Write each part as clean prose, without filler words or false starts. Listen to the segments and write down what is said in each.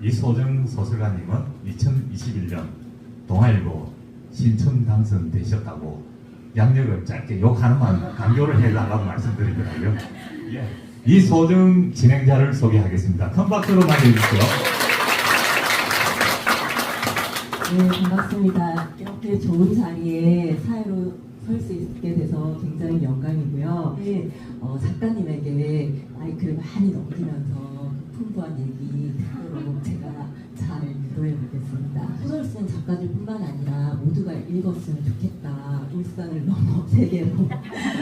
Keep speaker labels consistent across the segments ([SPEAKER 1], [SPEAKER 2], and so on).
[SPEAKER 1] 이소정 소설가님은 2021년 동아일보 신춘 당선되셨다고 양력을 짧게 욕 하나만 강조를 해달라고 말씀드리더라고요. 예. 이소정 진행자를 소개하겠습니다. 큰 박수로 맞이해주십시오.
[SPEAKER 2] 네, 반갑습니다. 이렇게 좋은 자리에 사회로 설 수 있게 돼서 굉장히 영광이고요. 네, 작가님에게 마이크를 많이 넘기면서 풍부한 얘기 듣도록 제가 잘 유도해 보겠습니다. 소설 쓴 작가들뿐만 아니라 모두가 읽었으면 좋겠다. 울산을 넘어 세계로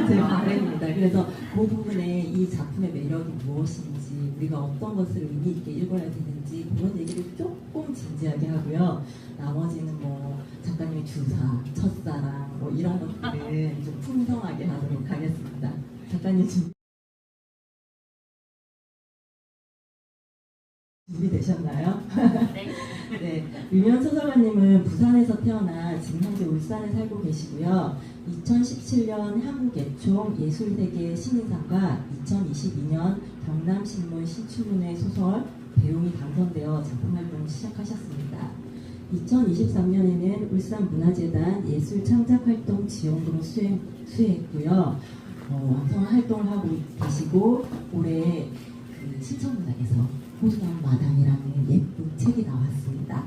[SPEAKER 2] 제 바람입니다. 그래서 그 부분에 이 작품의 매력이 무엇인지, 우리가 어떤 것을 의미 있게 읽어야 되는지 그런 얘기를 조금 진지하게 하고요. 나머지는 뭐 작가님의 주사, 첫사랑 뭐 이런 것들은 좀 풍성하게 하도록 하겠습니다. 작가님 준비되셨나요?
[SPEAKER 3] 네.
[SPEAKER 2] 네, 유명 소설가님은 부산에서 태어나 지금 현재 울산에 살고 계시고요. 2017년 한국예총 예술세계 신인상과 2022년 경남신문 신춘문예 소설 배움이 당선되어 작품활동을 시작하셨습니다. 2023년에는 울산문화재단 예술창작활동 지원금을 수혜했고요. 왕성한 활동을 하고 계시고 올해 그 신천문학에서 호수나무 마당이라는 예쁜 책이 나왔습니다.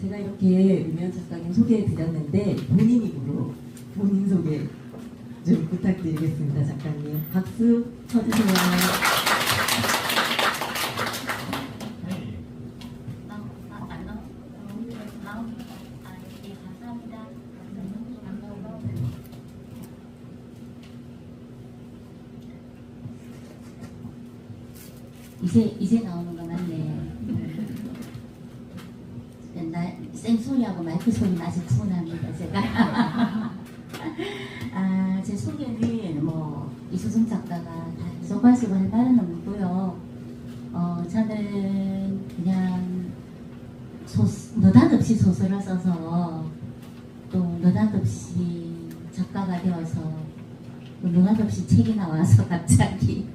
[SPEAKER 2] 제가 이렇게 유명 작가님 소개해 드렸는데 본인 입으로 본인 소개 좀 부탁드리겠습니다. 작가님 박수 쳐주세요.
[SPEAKER 3] 이제 나오는 거 맞네. 나 생소리하고 마이크 소리 아주 구분합니다. 제가 제 소개는 뭐 이수정 작가가 다 해줘가지고 할 말은 없고요. 저는 그냥 느닷없이 소설을 써서 또 느닷없이 작가가 되어서 또 느닷없이 책이 나와서 갑자기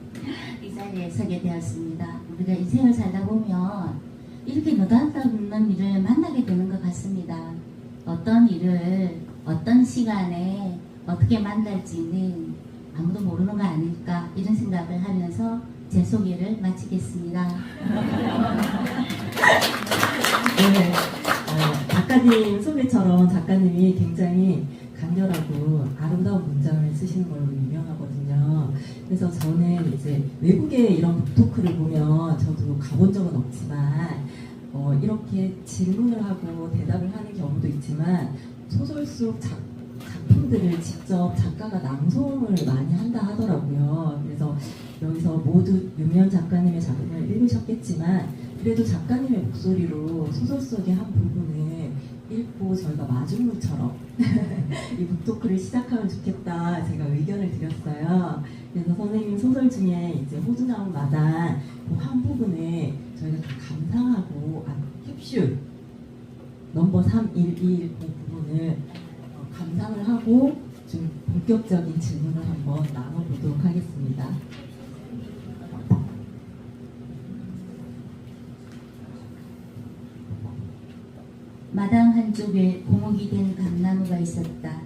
[SPEAKER 3] 이 자리에 서게 되었습니다. 우리가 인생을 살다 보면 이렇게 느닷없는 일을 만나게 되는 것 같습니다. 어떤 일을 어떤 시간에 어떻게 만날지는 아무도 모르는 거 아닐까 이런 생각을 하면서 제 소개를 마치겠습니다.
[SPEAKER 2] 네, 작가님 소개처럼 작가님이 굉장히 간결하고 아름다운 문장을 쓰시는 걸로 유명하거든요. 그래서 저는 이제 외국의 이런 북토크를 보면 저도 가본 적은 없지만 이렇게 질문을 하고 대답을 하는 경우도 있지만 소설 속 작품들을 직접 작가가 낭송을 많이 한다 하더라고요. 그래서 여기서 모두 유명 작가님의 작품을 읽으셨겠지만 그래도 작가님의 목소리로 소설 속의 한 부분을 읽고 저희가 마중물처럼 이 북토크를 시작하면 좋겠다 제가 의견을 드렸어요. 그래서 선생님 소설 중에 이제 호주나무 마당 그 한 부분에 저희가 다 감상하고 캡슐 넘버 311 그 부분을 감상을 하고 좀 본격적인 질문을 한번 나눠보도록 하겠습니다.
[SPEAKER 3] 마당 한쪽에 고목이 된 감나무가 있었다.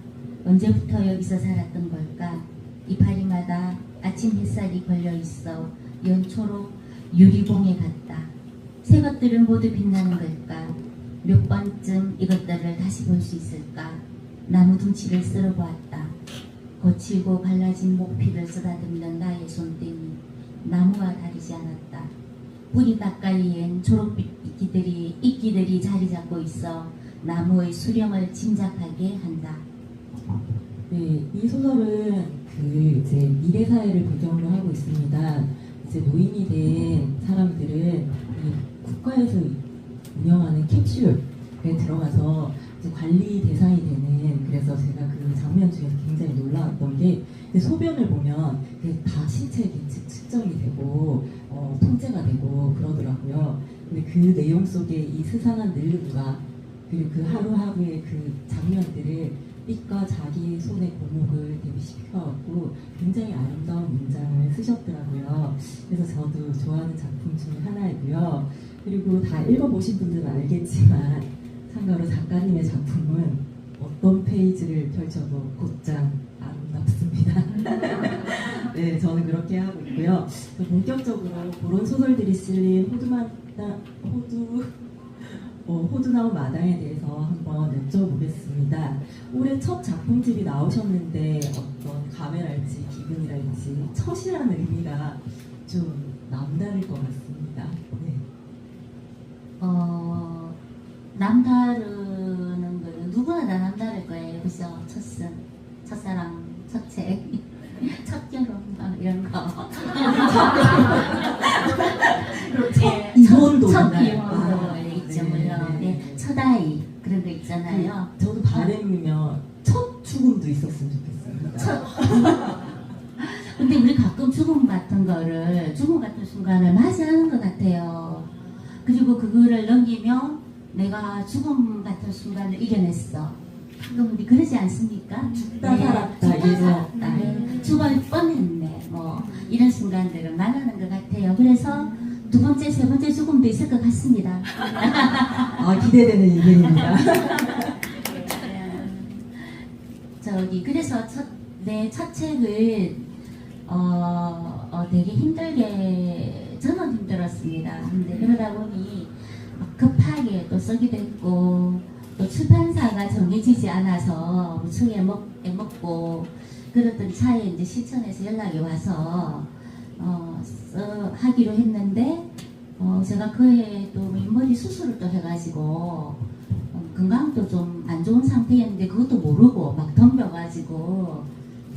[SPEAKER 3] 언제부터 여기서 살았던 걸까? 이파리마다 아침 햇살이 걸려있어 연초로 유리봉에 같다. 새 것들은 모두 빛나는 걸까? 몇 번쯤 이것들을 다시 볼 수 있을까? 나무 둥치를 쓸어보았다. 거칠고 갈라진 목피를 쓰다듬는 나의 손등이 나무와 다르지 않았다. 뿌리 가까이엔 초록빛 이끼들이 자리 잡고 있어 나무의 수령을 짐작하게 한다.
[SPEAKER 2] 네, 이 소설은 그 이제 미래 사회를 배경으로 하고 있습니다. 이제 노인이 된 사람들은 이 국가에서 운영하는 캡슐에 들어가서 이제 관리 대상이 되는, 그래서 제가 그 장면 중에서 굉장히 놀라웠던 게 소변을 보면 다 신체에 측정이 되고 통제가 되고 그러더라고요. 근데 그 내용 속에 이 스산한 늙음과 그리고 그 하루하루의 그 장면들을 빛과 자기 손의 고목을 대비시켜갖고 굉장히 아름다운 문장을 쓰셨더라고요. 그래서 저도 좋아하는 작품 중에 하나이고요. 그리고 다 읽어보신 분들은 알겠지만 참고로 작가님의 작품은 어떤 페이지를 펼쳐도 곧장 아름답습니다. 네, 저는 그렇게 하고 있고요. 본격적으로 그런 소설들이 실린 호두나무 마당에 대해서 한번 여쭤보겠습니다. 올해 첫 작품집이 나오셨는데 어떤 감회랄지 기분이랄지 첫이라는 의미가 좀 남다를 것 같습니다. 네.
[SPEAKER 3] 남다르는 거는 누구나 다 남다를 거예요. 그죠? 첫사랑, 첫 책, 첫 결혼, 이런 거. 네,
[SPEAKER 2] 이혼도
[SPEAKER 3] 첫
[SPEAKER 2] 있나요?
[SPEAKER 3] 이혼도 있죠, 물론. 네, 첫 아이, 그런 거 있잖아요.
[SPEAKER 2] 저도 바람이면 첫 죽음도 있었으면 좋겠습니다.
[SPEAKER 3] 근데 우리 가끔 죽음 같은 순간을 맞이하는 것 같아요. 그리고 그거를 넘기면 내가 죽음 같은 순간을 이겨냈어. 가끔 우리 그러지 않습니까?
[SPEAKER 2] 죽다 살았다,
[SPEAKER 3] 죽다
[SPEAKER 2] 이거.
[SPEAKER 3] 살았다. 죽을 뻔했네. 뭐 이런 순간들을 말하는 것 같아요. 그래서 두 번째, 세 번째 죽음도 있을 것 같습니다.
[SPEAKER 2] 아, 기대되는 얘기입니다.
[SPEAKER 3] 그래서 내 첫 책을 되게 힘들게, 저는 힘들었습니다. 근데 그러다 보니 막 급하게 또 쓰기도 했고, 또 출판사가 정해지지 않아서 무척 애먹고 그러던 차에 이제 시청에서 연락이 와서 하기로 했는데, 제가 그해 또 윗머리 수술을 또 해가지고 건강도 좀 안 좋은 상태였는데 그것도 모르고 막 덤벼가지고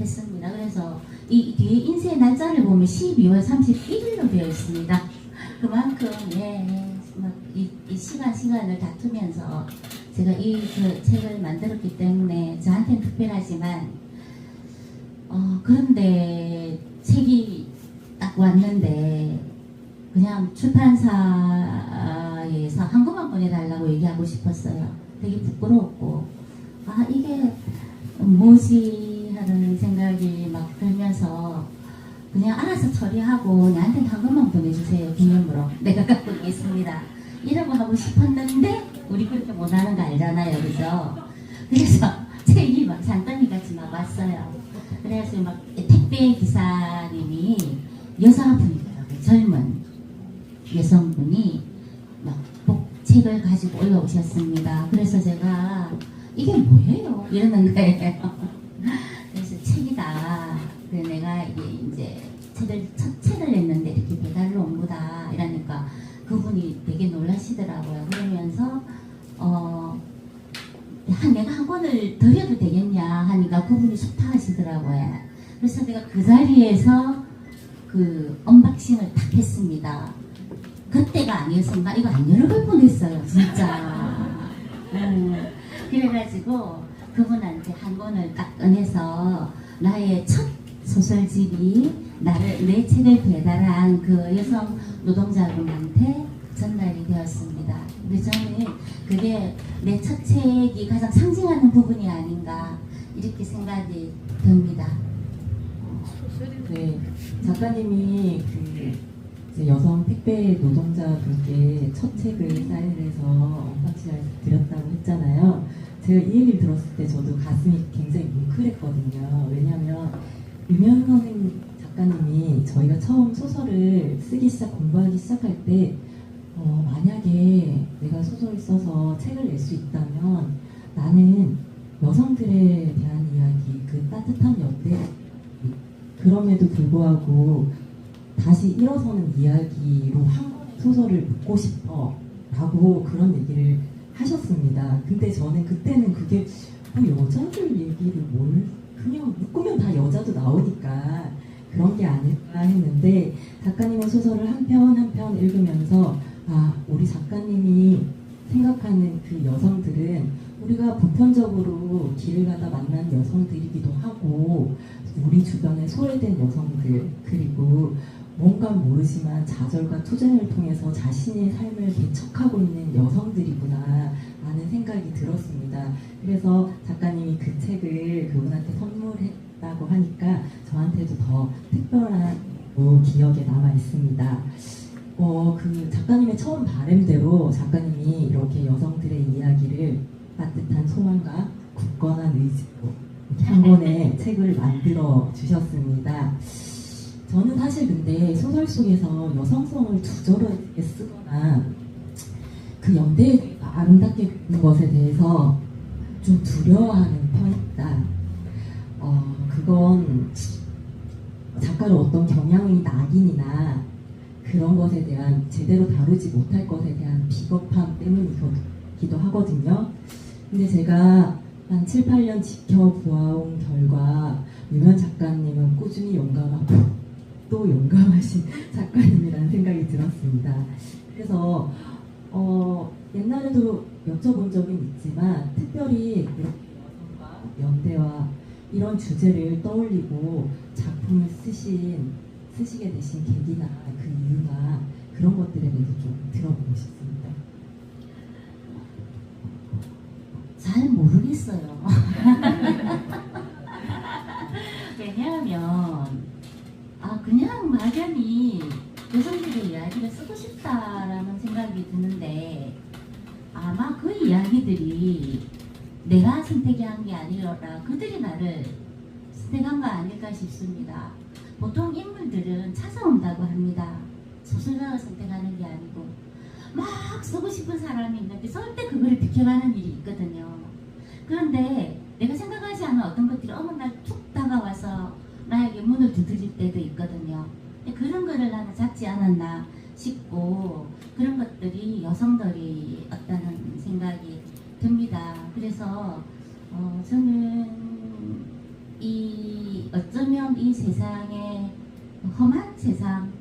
[SPEAKER 3] 했습니다. 그래서 이 뒤에 인쇄 날짜를 보면 12월 31일로 되어 있습니다. 그만큼 이 시간을 다투면서 제가 그 책을 만들었기 때문에 저한테는 특별하지만 그런데 책이 딱 왔는데 그냥 출판사에서 한 권만 보내달라고 얘기하고 싶었어요. 되게 부끄러웠고 이게 뭐지 하는 생각이 막 들면서 그냥 알아서 처리하고 나한테 한 권만 보내주세요. 기념으로 내가 갖고 있겠습니다. 이라고 하고 싶었는데 우리 그렇게 못하는 거 알잖아요. 그죠? 그래서 책이 막 산더미같이 막 왔어요. 그래서 막 택배 기사님이 여자분이더라고요. 젊은 여성분이 막 책을 가지고 올라오셨습니다. 그래서 제가 이게 뭐예요? 이러는 거예요. 그래서 책이다. 그래서 내가 이제 첫 책을 냈는데 이렇게 배달로 온 거다. 이러니까 그분이 되게 놀라시더라고요. 그러면서 내가 한 권을 드려도 되겠냐 하니까 그분이 속타하시더라고요. 그래서 내가 그 자리에서 그 언박싱을 딱 했습니다. 그때가 아니었으면 이거 안 열어볼 뻔했어요, 진짜. 그래가지고 그분한테 한 권을 딱 꺼내서 나의 첫 소설집이 내 책을 배달한 그 여성 노동자분한테 전달이 되었습니다. 근데 저는 그게 내 첫 책이 가장 상징하는 부분이 아닌가 이렇게 생각이 듭니다.
[SPEAKER 2] 네, 작가님이 이제 여성 택배 노동자분께 첫 책을 사인을 해서 언박싱을 드렸다고 했잖아요. 제가 이 얘기를 들었을 때 저도 가슴이 굉장히 뭉클했거든요. 왜냐하면 유명선 작가님이 저희가 처음 소설을 공부하기 시작할 때 만약에 내가 소설을 써서 책을 낼 수 있다면 나는 여성들에 대한 이야기, 그 따뜻한 연대, 그럼에도 불구하고 다시 일어서는 이야기로 한 소설을 묻고 싶어 라고 그런 얘기를 하셨습니다. 근데 저는 그때는 그게 여자들 얘기를 그냥 묶으면 다 여자도 나오니까 그런 게 아닐까 했는데 작가님의 소설을 한 편 한 편 읽으면서 우리 작가님이 생각하는 그 여성들은 우리가 보편적으로 길을 가다 만난 여성들이기도 하고 우리 주변에 소외된 여성들 그리고 뭔가 모르지만 좌절과 투쟁을 통해서 자신의 삶을 개척하고 있는 여성들이구나 라는 생각이 들었습니다. 그래서 작가님이 그 책을 그분한테 선물했다고 하니까 저한테도 더 특별한 기억에 남아 있습니다. 그 작가님의 처음 바람대로 작가님이 이렇게 여성들의 이야기를 따뜻한 소망과 굳건한 의지로 이렇게 한 권의 책을 만들어 주셨습니다. 저는 사실 근데 소설 속에서 여성성을 두저럽게 쓰거나 그 연대에 아름답게 그리는 것에 대해서 좀 두려워하는 편이다. 그건 작가를 어떤 경향이 낙인이나 그런 것에 대한 제대로 다루지 못할 것에 대한 비겁함 때문이기도 하거든요. 근데 제가 한 7, 8년 지켜보아온 결과 유면 작가님은 꾸준히 용감하고 또 용감하신 작가님이라는 생각이 들었습니다. 그래서 옛날에도 여쭤본 적은 있지만 특별히 이렇게 여성과 연대와 이런 주제를 떠올리고 작품을 쓰시게 되신 계기나 그 이유나 그런 것들에 대해서 좀 들어보고 싶습니다.
[SPEAKER 3] 잘 모르겠어요. 왜냐하면 그냥 막연히 여성들의 이야기를 쓰고 싶다라는 생각이 드는데 아마 그 이야기들이 내가 선택한 게 아니라 그들이 나를 선택한 거 아닐까 싶습니다. 보통 인물들은 찾아온다고 합니다. 소설가가 선택하는 게 아니고 막 쓰고 싶은 사람이 있는데 절대 그거를 비켜가는 일이 있거든요. 그런데 내가 생각하지 않은 어떤 것들이 어느 날 툭 다가와서 나에게 문을 두드릴 때도 있거든요. 근데 그런 거를 나는 잡지 않았나 싶고 그런 것들이 여성들이 없다는 생각이 듭니다. 그래서 저는 어쩌면 이 세상의 험한 세상,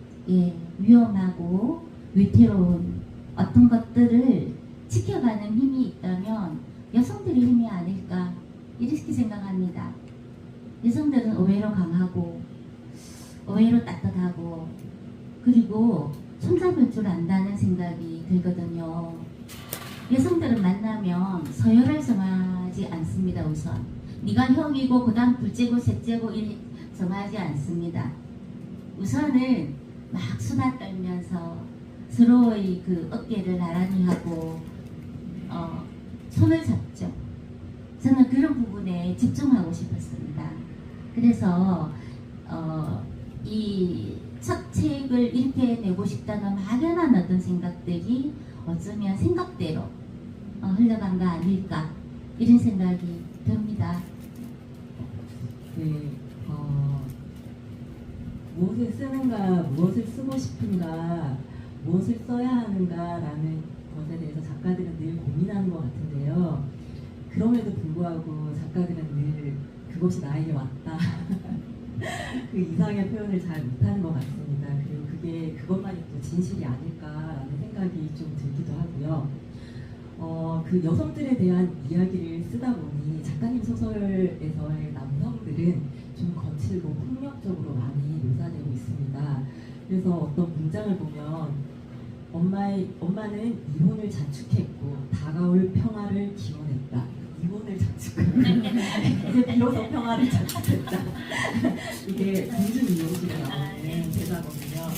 [SPEAKER 3] 위험하고 위태로운 어떤 것들을 지켜가는 힘이 있다면 여성들의 힘이 아닐까 이렇게 생각합니다. 여성들은 의외로 강하고 의외로 따뜻하고 그리고 손잡을 줄 안다는 생각이 들거든요. 여성들은 만나면 서열을 정하지 않습니다. 우선 네가 형이고 그 다음 둘째고 셋째고 정하지 않습니다. 우선은 막 수다 떨면서 서로의 그 어깨를 나란히 하고 손을 잡죠. 저는 그런 부분에 집중하고 싶었습니다. 그래서 이 첫 책을 이렇게 내고 싶다는 막연한 어떤 생각들이 어쩌면 생각대로 흘러간 거 아닐까 이런 생각이 듭니다.
[SPEAKER 2] 무엇을 쓰는가, 무엇을 쓰고 싶은가, 무엇을 써야 하는가라는 것에 대해서 작가들은 늘 고민하는 것 같은데요. 그럼에도 불구하고 작가들은 늘 그것이 나에게 왔다. 그 이상의 표현을 잘 못하는 것 같습니다. 그리고 그것만이 또 진실이 아닐까라는 생각이 좀 들기도 하고요. 그 여성들에 대한 이야기를 쓰다 보니 작가님 소설에서의 남성들은 좀 거칠고 폭력적으로 많이 묘사되고 있습니다. 그래서 어떤 문장을 보면 엄마는 이혼을 자축했고 다가올 평화를 기원했다. 이혼을 자축하고 이제 비로소 평화를 자축했다. 이게 공주 미용실에 나오는 대사거든요.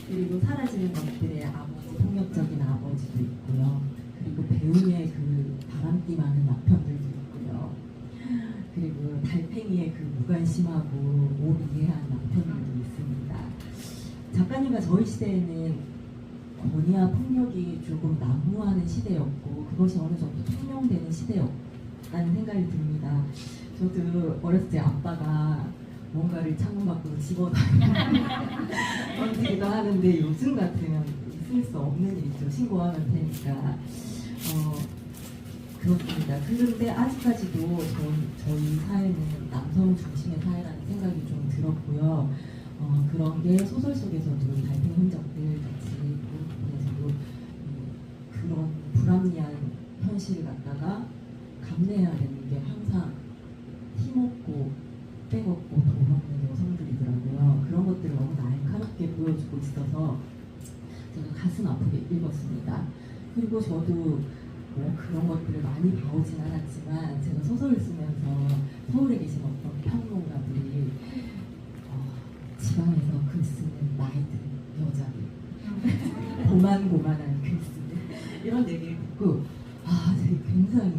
[SPEAKER 2] 그리고 사라지는 것들의 아버지, 폭력적인 아버지도 있고요. 그리고 배우의 그 바람기 많은 남편들도 있고요. 그리고 달팽이의 그 무관심하고 오비해한 남편들도 있습니다. 작가님과 저희 시대에는 권위와 폭력이 조금 난무하는 시대였고 그것이 어느 정도 통용되는 시대였다는 생각이 듭니다. 저도 어렸을 때 아빠가 뭔가를 창문 밖으로 집어던지기도 하는데 요즘 같으면 있을 수 없는 일이죠. 신고하면 되니까. 그렇습니다. 그런데 아직까지도 저희 사회는 남성 중심의 사회라는 생각이 좀 들었고요. 그런 게 소설 속에서도 달팽이 흔적들 같이 부분에서도 그런 불합리한 현실을 갖다가 감내해야 되는 게 항상 힘없고 빼먹고 돈 없는 여성들이더라고요. 그런 것들을 너무 날카롭게 보여주고 가지고 있어서 제가 가슴 아프게 읽었습니다. 그리고 저도 뭐 그런 것들을 많이 배우진 않았지만 제가 소설을 쓰면서 서울에 계신 어떤 평론가들이 지방에서 글 쓰는 나이 든 여자들 고만고만한 글 쓰는 이런 얘기를 듣고 되게 굉장히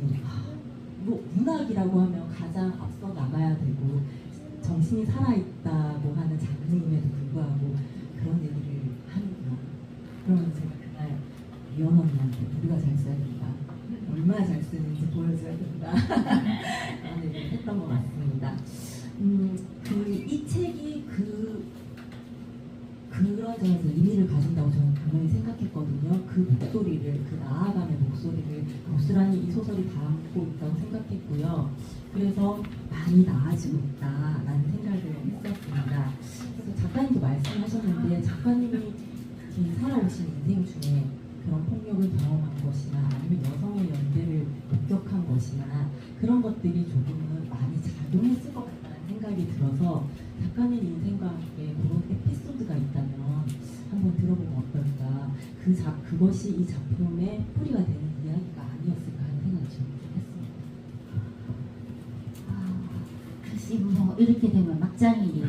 [SPEAKER 2] 뭐 문학이라고 하면 가장 앞서 나가야 되고 정신이 살아있다고 하는 장르임에도 불구하고 그런 얘기를 하는구나. 그러면 제가 그날 미연 언니한테 우리가 잘 써야 된다. 얼마나 잘 쓰는지 보여줘야 된다. 라는 얘기를 했던 것 같습니다. 이 책이 그런 점에서 의미를 가진다고 저는 분명히 생각했거든요. 그 목소리를, 그 나아감의 목소리를 고스란히 이 소설이 담고 있다고 생각했고요. 그래서 많이 나아지고 있다라는 생각을 했었습니다. 그래서 작가님도 말씀하셨는데 작가님이 이렇게 살아오신 인생 중에 그런 폭력을 경험한 것이나 아니면 여성의 연대를 목격한 것이나 그런 것들이 조금은 많이 작용했을 것 같다는 생각이 들어서 작가님 인생과 함께 그런 에피소드가 있다면 한번 들어보면 어떨까. 그것이 이 작품의 뿌리가 되는 이야기가 아니었을까 하는 생각이 좀 했습니다.
[SPEAKER 3] 글쎄 뭐 이렇게 되면 막장이니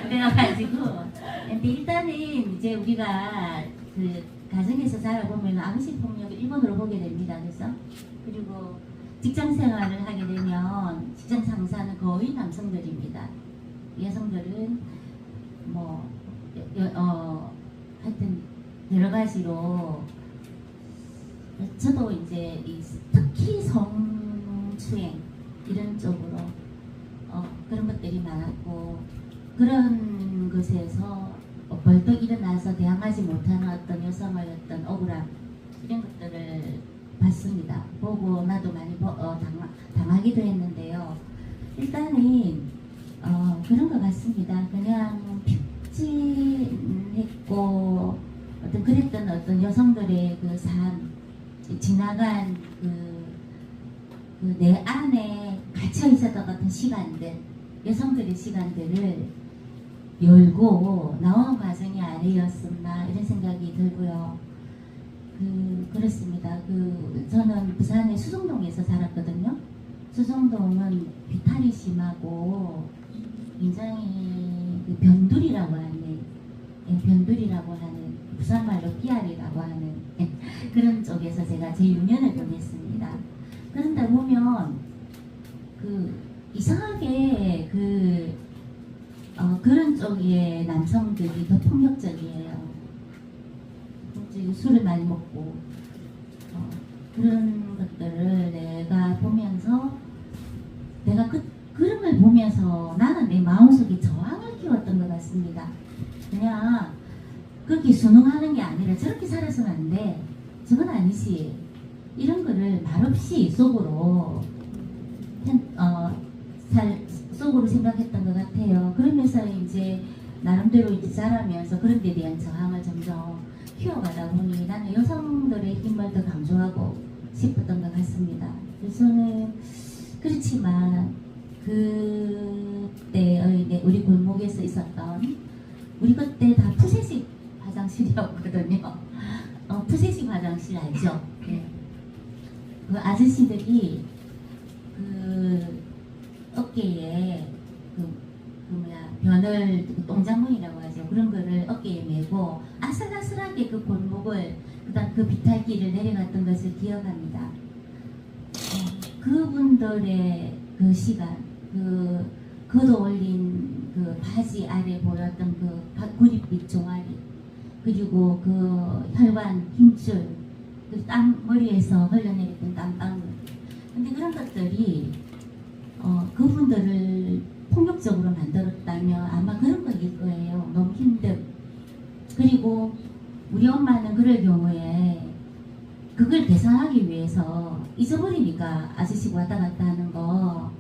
[SPEAKER 3] 그래가지고 근데 일단은 이제 우리가 그 가정에서 자라보면 아버지 폭력을 일본으로 보게 됩니다. 그리고 직장 생활을 하게 되면 직장 상사는 거의 남성들입니다. 여성들은 뭐 하여튼 여러 가지로 저도 이제 특히 성추행 이런 쪽으로 그런 것들이 많았고 그런 것에서 벌떡 일어나서 대항하지 못하는 어떤 여성의 어떤 억울함 이런 것들을 봤습니다. 보고 나도 많이 당하기도 했는데요. 일단은 그런 것 같습니다. 그냥 픽진했고 어떤 그랬던 어떤 여성들의 그 삶 지나간 내 안에 갇혀 있었던 같은 시간들 여성들의 시간들을 열고 나오는 과정이 아니었었나 이런 생각이 들고요. 그렇습니다. 저는 부산의 수성동에서 살았거든요. 수성동은 비탈이 심하고 굉장히 변두리라고 하는 부산말로 끼알이라고 하는 그런 쪽에서 제가 제 유년을 보냈습니다. 그런다 보면 이상하게 그런 쪽의 남성들이 더 폭력적이에요. 술을 많이 먹고 그런 것들을 내가 보면서 내가 그런 걸 보면서 나는 내 마음속에 저항을 키웠던 것 같습니다. 그냥 그렇게 순응하는 게 아니라 저렇게 살아서는 안 돼. 저건 아니지. 이런 거를 말없이 속으로 생각했던 것 같아요. 그러면서 이제 나름대로 이제 자라면서 그런 데 대한 저항을 점점 키워가다 보니 나는 여성들의 힘을 더 강조하고 싶었던 것 같습니다. 그래서 저는 그렇지만 그때의 우리 골목에서 있었던 우리 그때 다 푸세식 화장실이었거든요. 푸세식 화장실 알죠? 네. 그 아저씨들이 어깨에 변을 똥장문이라고 하죠. 그런 거를 어깨에 메고 아슬아슬하게 그 골목을 그다음 그 비탈길을 내려갔던 것을 기억합니다. 그분들의 그 시간, 걷어 올린 그 바지 아래 보였던 그 구릿빛 종아리, 그리고 그 혈관 힘줄, 그 땀 머리에서 흘러내렸던 땀방울. 근데 그런 것들이 그분들을 폭력적으로 만들었다면 아마 그런 거일 거예요. 너무 힘듦. 그리고 우리 엄마는 그럴 경우에 그걸 계산하기 위해서 잊어버리니까 아저씨가 왔다 갔다 하는 거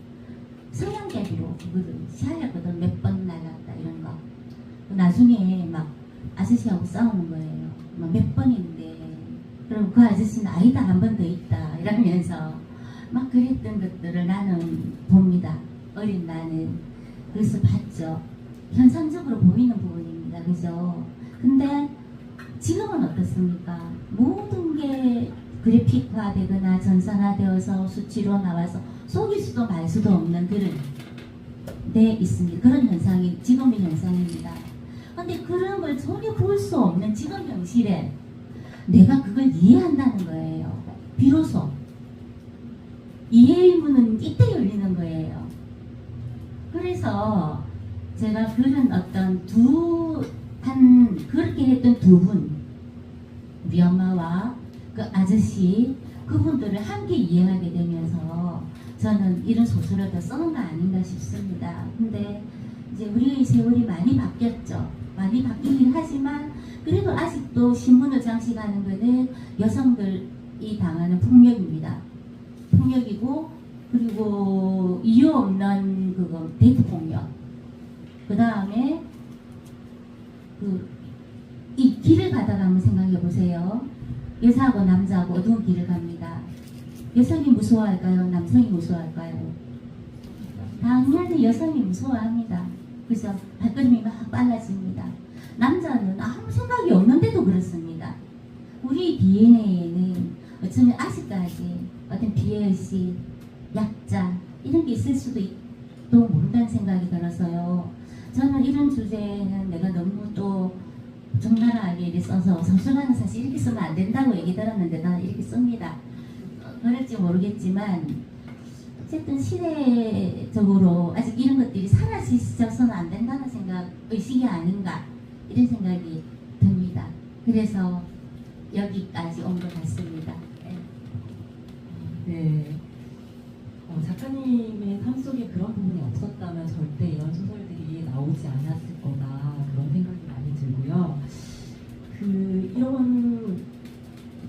[SPEAKER 3] 성냥개비로 그거를 시하려거든. 몇 번 날랐다 이런 거. 나중에 막 아저씨하고 싸우는 거예요. 몇 번인데 그럼 그 아저씨는 아니다 한 번 더 있다 이러면서 막 그랬던 것들을 나는 봅니다. 어린 나는. 그래서 봤죠. 현상적으로 보이는 부분입니다. 그죠? 근데 지금은 어떻습니까? 모든 게 그래픽화되거나 전산화되어서 수치로 나와서 속일 수도 말 수도 없는 그런 데 있습니다. 그런 현상이 지금의 현상입니다. 근데 그런 걸 전혀 볼 수 없는 지금 현실에 내가 그걸 이해한다는 거예요. 비로소 이해의 문은 이때 열리는 거예요. 그래서 제가 그런 어떤 그렇게 했던 두 분, 우리 엄마와 그 아저씨, 그분들을 함께 이해하게 되면서 저는 이런 소설을 더 쓰는 거 아닌가 싶습니다. 근데 이제 우리의 세월이 많이 바뀌었죠. 많이 바뀌긴 하지만 그래도 아직도 신문을 장식하는 것은 여성들이 당하는 폭력입니다. 폭력이고, 그리고 이유 없는 그거 데이트 폭력. 그 다음에 이 길을 가다가 한번 생각해 보세요. 여자하고 남자하고 어두운 길을 갑니다. 여성이 무서워할까요? 남성이 무서워할까요? 당연히 여성이 무서워합니다. 그래서 발걸음이 막 빨라집니다. 남자는 아무 생각이 없는데도 그렇습니다. 우리 DNA에는 어쩌면 아직까지 어떤 비애의식, 약자 이런 게 있을 수도 모른다는 생각이 들어서요. 저는 이런 주제는 내가 너무 또 적나라하게 이렇게 써서 소설가는 사실 이렇게 쓰면 안 된다고 얘기 들었는데 나는 이렇게 씁니다. 그럴지 모르겠지만 어쨌든 시대적으로 아직 이런 것들이 사라지셔서는 안 된다는 생각, 의식이 아닌가 이런 생각이 듭니다. 그래서 여기까지 온 것 같습니다.
[SPEAKER 2] 네. 작가님의 삶 속에 그런 부분이 없었다면 절대 이런 소설들이 나오지 않았을 거다 그런 생각이 많이 들고요. 이런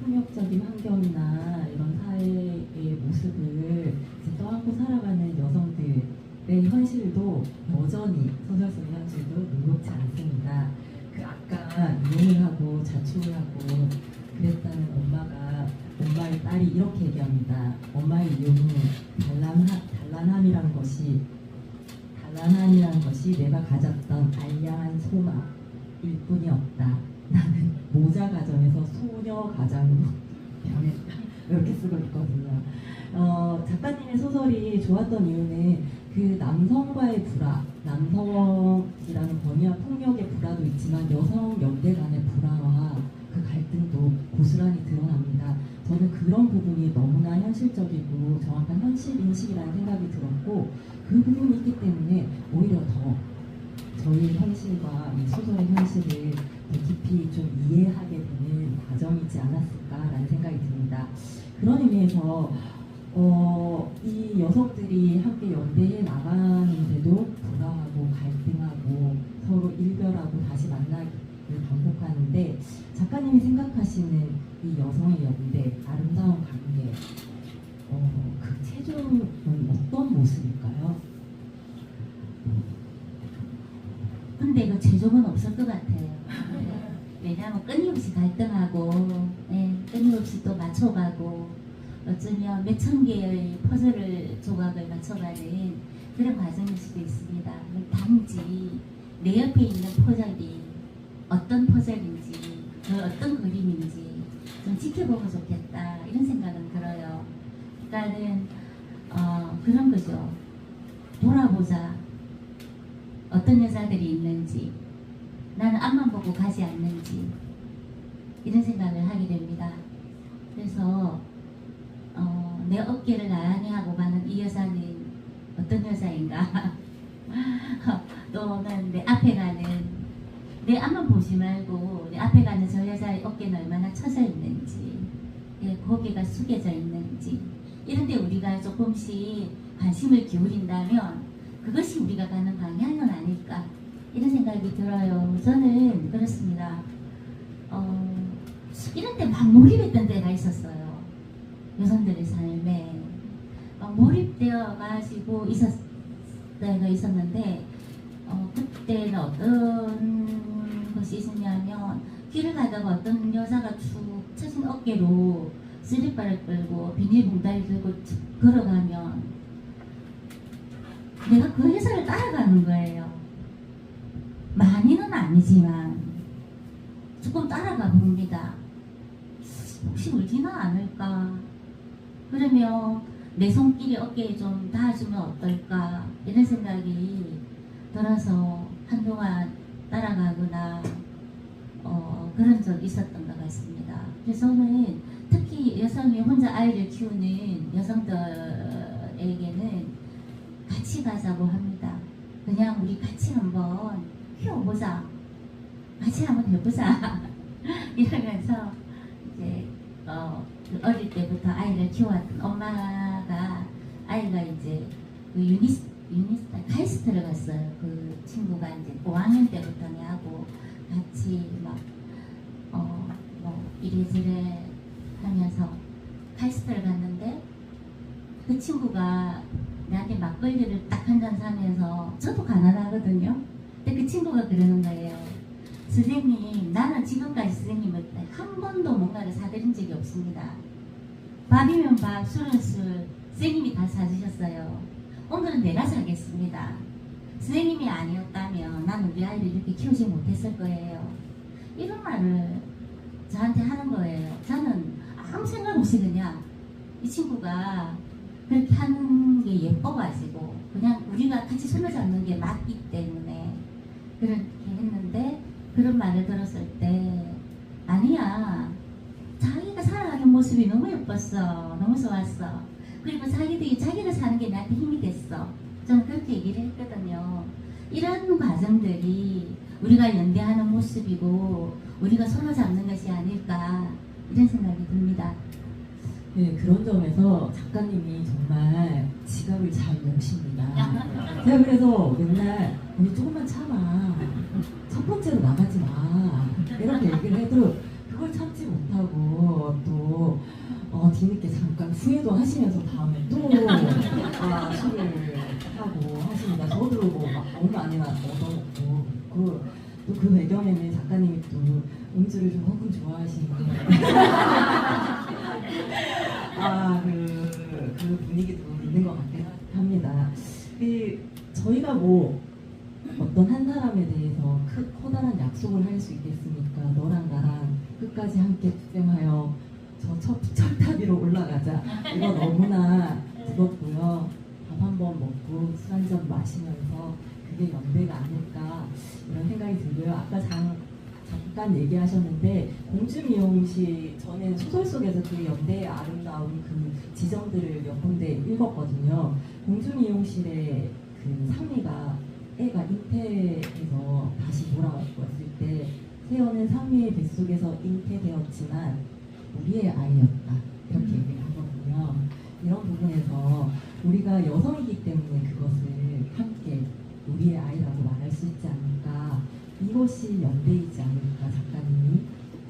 [SPEAKER 2] 폭력적인 환경이나 이런 사회의 모습을 이제 떠안고 살아가는 여성들의 현실도 여전히 소설 속의 현실도 녹록지 않습니다. 아까 이혼을 하고 자축을 하고 그랬다는 엄마의 딸이 이렇게 얘기합니다. 엄마의 이혼은 단란함이라는 것이 내가 가졌던 알량한 소망일 뿐이었다. 나는 모자 가정에서 소녀 가장으로 변했다. 이렇게 쓰고 있거든요. 작가님의 소설이 좋았던 이유는 그 남성과의 불화, 남성이라는 권위와 폭력의 불화도 있지만 여성 연대 간의 불화와 그 갈등도 고스란히 드러납니다. 저는 그런 부분이 너무나 현실적이고 정확한 현실 인식이라는 생각이 들었고 그 부분이 있기 때문에 오히려 더 저희 현실과 이 소설의 현실을 더 깊이 좀 이해하게 되는 과정이지 않았을까라는 생각이 듭니다. 그런 의미에서 이 여성들이 함께 연대해 나가는데도 불화하고 갈등하고 서로 일별하고 다시 만나기를 반복하는데 작가님이 생각하시는 이 여성의 연대, 아름다운 관계 그 최종은 어떤 모습일까요?
[SPEAKER 3] 근데 그 최종은 없을 것 같아요. 왜냐하면 끊임없이 갈등하고 끊임없이 또 맞춰가고 어쩌면 몇천 개의 퍼즐을 조각을 맞춰가는 그런 과정일 수도 있습니다. 단지 내 옆에 있는 퍼즐이 어떤 퍼즐인지 그 어떤 그림인지 좀 지켜보면 좋겠다 이런 생각은 들어요. 그러니까는 그런 거죠. 돌아보자. 어떤 여자들이 있는지 나는 앞만 보고 가지 않는지 이런 생각을 하게 됩니다. 그래서 내 어깨를 나란히 하고 가는 이 여자는 어떤 여자인가 또는 내 앞에 가는 내 앞만 보지 말고 내 앞에 가는 저 여자의 어깨는 얼마나 처져 있는지 고개가 숙여져 있는지 이런 데 우리가 조금씩 관심을 기울인다면 그것이 우리가 가는 방향은 아닐까 이런 생각이 들어요. 저는 그렇습니다. 이런 데 막 몰입했던 때가 있었어요. 여성들의 삶에 막 몰입되어 가지고 있었을 때가 있었는데 그때는 어떤 것이 있었냐면 길을 가다가 어떤 여자가 축 처진 어깨로 슬리퍼를 끌고 비닐봉다리 들고 걸어가면 내가 그 회사를 따라가는 거예요. 아니지만 조금 따라가 봅니다. 혹시 울지는 않을까? 그러면 내 손길이 어깨에 좀 닿아주면 어떨까? 이런 생각이 들어서 한동안 따라가거나 그런 적이 있었던 것 같습니다. 그래서 저는 특히 여성이 혼자 아이를 키우는 여성들에게는 같이 가자고 합니다. 그냥 우리 같이 한번 키워보자. 같이 한번 해보자. 이러면서 이제 어릴 때부터 아이를 키워왔던 엄마가 아이가 이제 그 카이스트를 갔어요. 그 친구가 이제 5학년 때부터 내하고 같이 막 뭐 이래저래 하면서 카이스트를 갔는데 그 친구가 나한테 막걸리를 딱 한 잔 사면서 저도 가난하거든요. 근데 그 친구가 그러는 거예요. 선생님, 나는 지금까지 선생님한테 한 번도 뭔가를 사드린 적이 없습니다. 밥이면 밥, 술은 술, 선생님이 다 사주셨어요. 오늘은 내가 사겠습니다. 선생님이 아니었다면 나는 우리 아이를 이렇게 키우지 못했을 거예요. 이런 말을 저한테 하는 거예요. 저는 아무 생각 없이 그냥 이 친구가 그렇게 하는 게 예뻐가지고 그냥 우리가 같이 손을 잡는 게 맞기 때문에 그렇게 했는데 그런 말을 들었을 때 아니야, 자기가 살아가는 모습이 너무 예뻤어, 너무 좋았어. 그리고 자기가 사는 게 나한테 힘이 됐어. 저는 그렇게 얘기를 했거든요. 이런 과정들이 우리가 연대하는 모습이고 우리가 손을 잡는 것이 아닐까 이런 생각이 듭니다.
[SPEAKER 2] 네, 그런 점에서 작가님이 정말 지갑을 잘 여십니다. 제가 그래서 맨날 우리 조금만 참아, 첫 번째로 나가지 마 이렇게 얘기를 해도 그걸 참지 못하고 또 뒤늦게 잠깐 후회도 하시면서 다음에 또 술을 하고 하십니다. 저도 뭐막 너무 많이 얻어먹고 또 그 배경에는 작가님이 또 음주를 좀 혹은 좋아하시는데 그 분위기도 있는 것 같긴 합니다. 저희가 뭐 어떤 한 사람에 대해서 커다란 약속을 할 수 있겠습니까? 너랑 나랑 끝까지 함께 투쟁하여 저 철탑 위로 올라가자. 이거 너무나 부럽고요. 밥 한 번 먹고 술 한 잔 마시면서 그게 연대가 아닐까 이런 생각이 들고요. 아까 잠깐 얘기하셨는데 공주미용실 저는 소설 속에서 그 연대의 아름다운 그 지점들을 몇 군데 읽었거든요. 공주미용실의 그 상미가 애가 잉태해서 다시 돌아왔을 때 세연은 상미의 뱃속에서 잉태되었지만 우리의 아이였다 이렇게 얘기를 하거든요. 이런 부분에서 우리가 여성이기 때문에 그것을 함께 우리의 아이라고 말할 수 있지 않을까, 이것이 연대이지 않을까 작가님이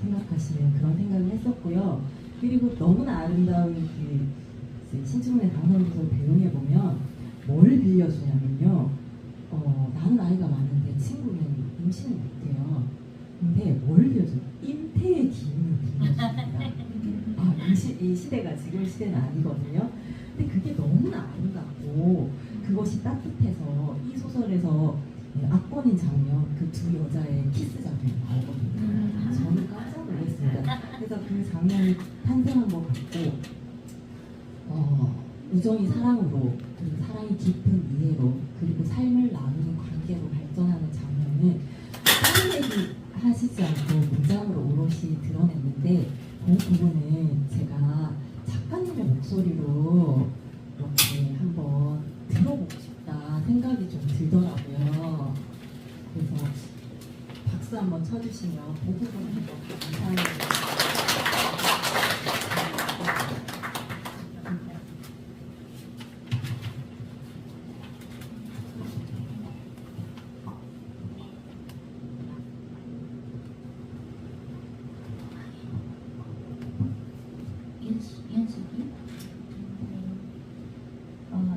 [SPEAKER 2] 생각하시는 그런 생각을 했었고요. 그리고 너무나 아름다운 그 신춘문예 당선조서를 배경해 보면 뭘 빌려주냐면요. 나는 아이가 많은데 친구는 임신을 못해요. 근데 뭘 빌려줘요? 잉태의 기운을 빌려줍니다. 이 시대가 지금 시대는 아니거든요. 근데 그게 너무나 아름답고 그것이 따뜻해서 이 소설에서 압권인 장면, 그 두 여자의 키스 장면이 나오거든요. 저는 깜짝 놀랐습니다. 그래서 그 장면이 탄생한 것 같고 우정이 사랑으로, 그리고 사랑이 깊은 이해로, 그리고 삶을 나누는 관계로 발전하는 장면은 딴 얘기 하시지 않고 문장으로 오롯이 드러냈는데 그 부분은 제가 작가님의 목소리로 이렇게 한번 들어보고 싶다 생각이 좀 들더라고요. 그래서 박수 한번 쳐주시면 그 부분을 감사합니다.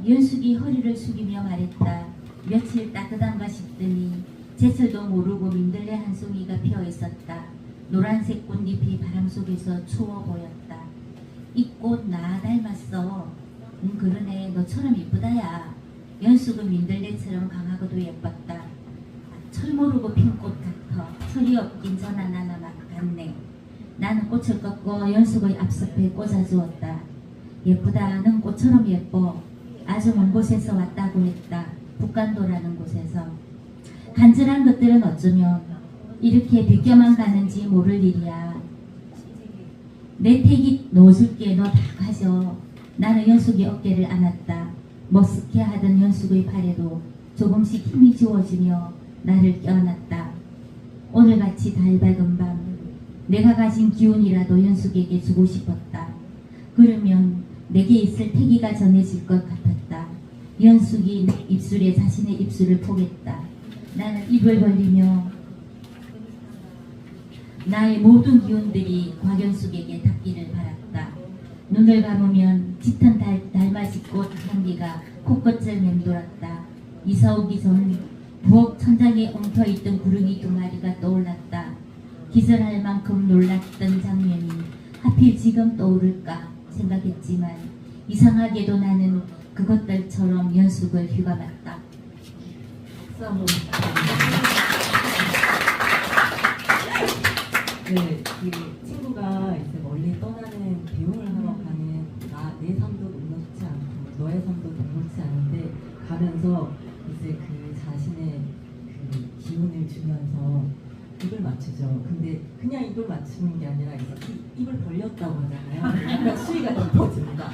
[SPEAKER 3] 연숙이 허리를 숙이며 말했다. 며칠 따뜻한가 싶더니 제철도 모르고 민들레 한 송이가 피어 있었다. 노란색 꽃잎이 바람 속에서 추워 보였다. 이 꽃 나 닮았어. 그러네, 너처럼 이쁘다야. 연숙은 민들레처럼 강하고도 예뻤다. 철 모르고 핀 꽃 같아. 철이 없긴 전화 나나 갔네. 나는 꽃을 꺾고 연숙의 앞섭에 꽂아주었다. 예쁘다. 넌 꽃처럼 예뻐. 아주 먼 곳에서 왔다고 했다. 북간도라는 곳에서. 간절한 것들은 어쩌면 이렇게 비껴만 가는지 모를 일이야. 내 택이 놓아줄게. 너 다 가져. 나는 연숙이 어깨를 안았다. 머쓱해 하던 연숙의 팔에도 조금씩 힘이 주어지며 나를 껴안았다. 오늘같이 달밝은 밤 내가 가진 기운이라도 연숙에게 주고 싶었다. 그러면 내게 있을 태기가 전해질 것 같았다. 연숙이 내 입술에 자신의 입술을 포겠다. 나는 입을 벌리며 나의 모든 기운들이 곽연숙에게 닿기를 바랐다. 눈을 감으면 짙은 달맞이 꽃 향기가 코끝을 맴돌았다. 이사 오기 전 부엌 천장에 엉켜있던 구릉이 두 마리가 떠올랐다. 기절할 만큼 놀랐던 장면이 하필 지금 떠오를까 생각했지만 이상하게도 나는 그것들처럼 연숙을 휘감았다.
[SPEAKER 2] 박수 한번 네, 그 친구가 이제 멀리 떠나는 배웅을 하러 가는 내 삶도 녹록지 않고 너의 삶도 녹록지 않은데 가면서 이제 그 자신의 그 기운을 주면서 입을 맞추죠. 근데 그냥 입을 맞추는 게 아니라 이제 입을 벌렸다고 하잖아요. 약간 수위가 높아집니다.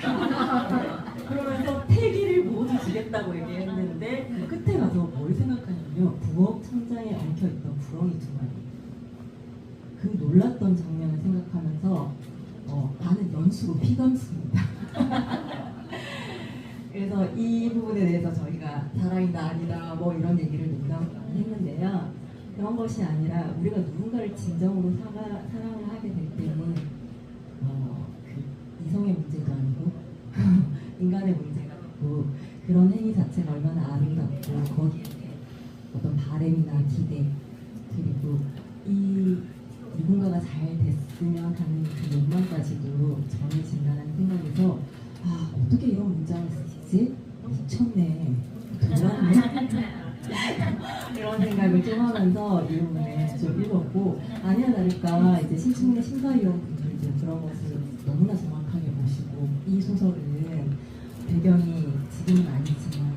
[SPEAKER 2] 그러면서 태기를 모두 주겠다고 얘기했는데 그 끝에 가서 뭘 생각하냐면요. 부엌 천장에 엉켜있던 구렁이 두 마리. 그 놀랐던 장면을 생각하면서 나는 연수로 피감습니다. 그래서 이 부분에 대해서 저희가 사랑이다 아니다 뭐 이런 얘기를 농담 많이 했는데요. 그런 것이 아니라 우리가 누군가를 진정으로 사랑을 하게 될 때는 그 이성의 문제도 아니고 인간의 문제가 있고 그런 행위 자체가 얼마나 아름답고 거기에 어떤 바램이나 기대 그리고 이 누군가가 잘 됐으면 하는 그 욕망까지도 전해진다는 생각에서 어떻게 이런 문장을 쓰시지? 미쳤네 놀랐네 이런 생각을 좀 하면서 이 부분을 좀 읽었고 아니야 다를까 이제 신춘의 심사위원분들도 그런 것을 너무나 정확하게 보시고 이 소설은 배경이 지금은 아니지만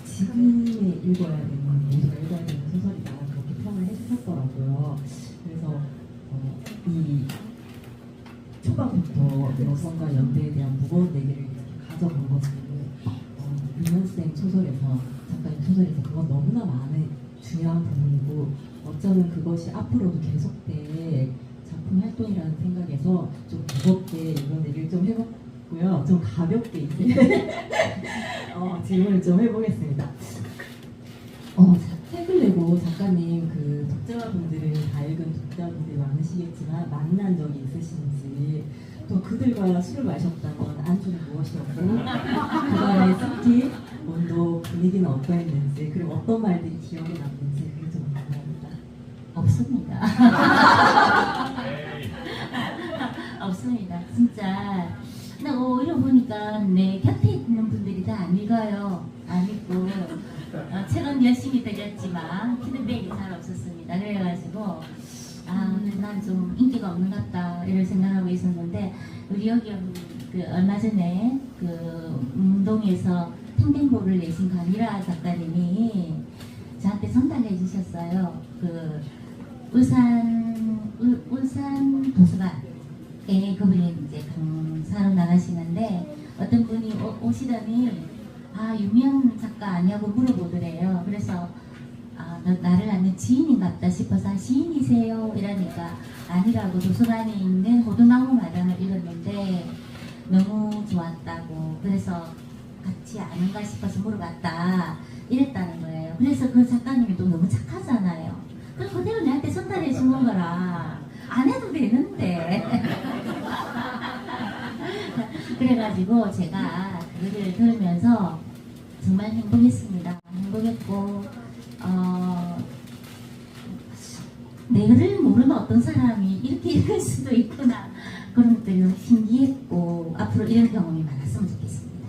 [SPEAKER 2] 지금에 읽어야 되는 모두가 읽어야 되는 소설이다 그렇게 평을 해주셨더라고요. 그래서 이 초반부터 여성과 연대에 대한 무거운 얘기를 이렇게 가져간 것을 윤현생 소설에서 작가님 소설에서 그건 너무나 많은 중요한 부분이고 어쩌면 그것이 앞으로도 계속될 작품 활동이라는 생각에서 좀 무겁게 이런 얘기를 좀 해봤고요. 좀 가볍게 이제 질문을 좀 해보겠습니다. 책을 내고 작가님 그 독자분들을 다 읽은 독자분들이 많으시겠지만 만난 적이 있으신지 또 그들과 술을 마셨다면 안주는 무엇이었고 그간의 스키, 온도, 분위기는 어떠했는지 그리고 어떤 말들이 기억에 남는지 그게 좀 궁금합니다.
[SPEAKER 3] 없습니다. 없습니다. 진짜 나 오히려 보니까 내 곁에 있는 분들이 다 안 읽어요. 안 읽고 책은 열심히 들렸지만 피드백이 잘 없었습니다. 그래가지고 난 좀 인기가 없는 것 같다 이런 생각하고 있었는데 우리 여기 그 얼마 전에 그 운동에서 탱탱볼을 내신 강미라 작가님이 저한테 전달해 주셨어요. 그 울산 도서관에 그분이 이제 강사로 나가시는데 어떤 분이 오시더니 유명 작가 아니냐고 물어보더래요. 그래서 나를 아는 지인인갑다 싶어서 지인이세요? 이러니까 아니라고 도서관에 있는 호두나무 마당을 읽었는데 너무 좋았다고 그래서 같이 아는가 싶어서 물어봤다 이랬다는 거예요. 그래서 그 작가님이 또 너무 착하잖아요. 그럼 그대로 내한테 전달해 주는 거라 안 해도 되는데 그래가지고 제가 그거를 들으면서 정말 행복했습니다. 행복했고 내를 모르는 어떤 사람이 이렇게 읽을 수도 있구나 그런 것들이 너무 신기했고 앞으로 이런 경험이 많았으면 좋겠습니다.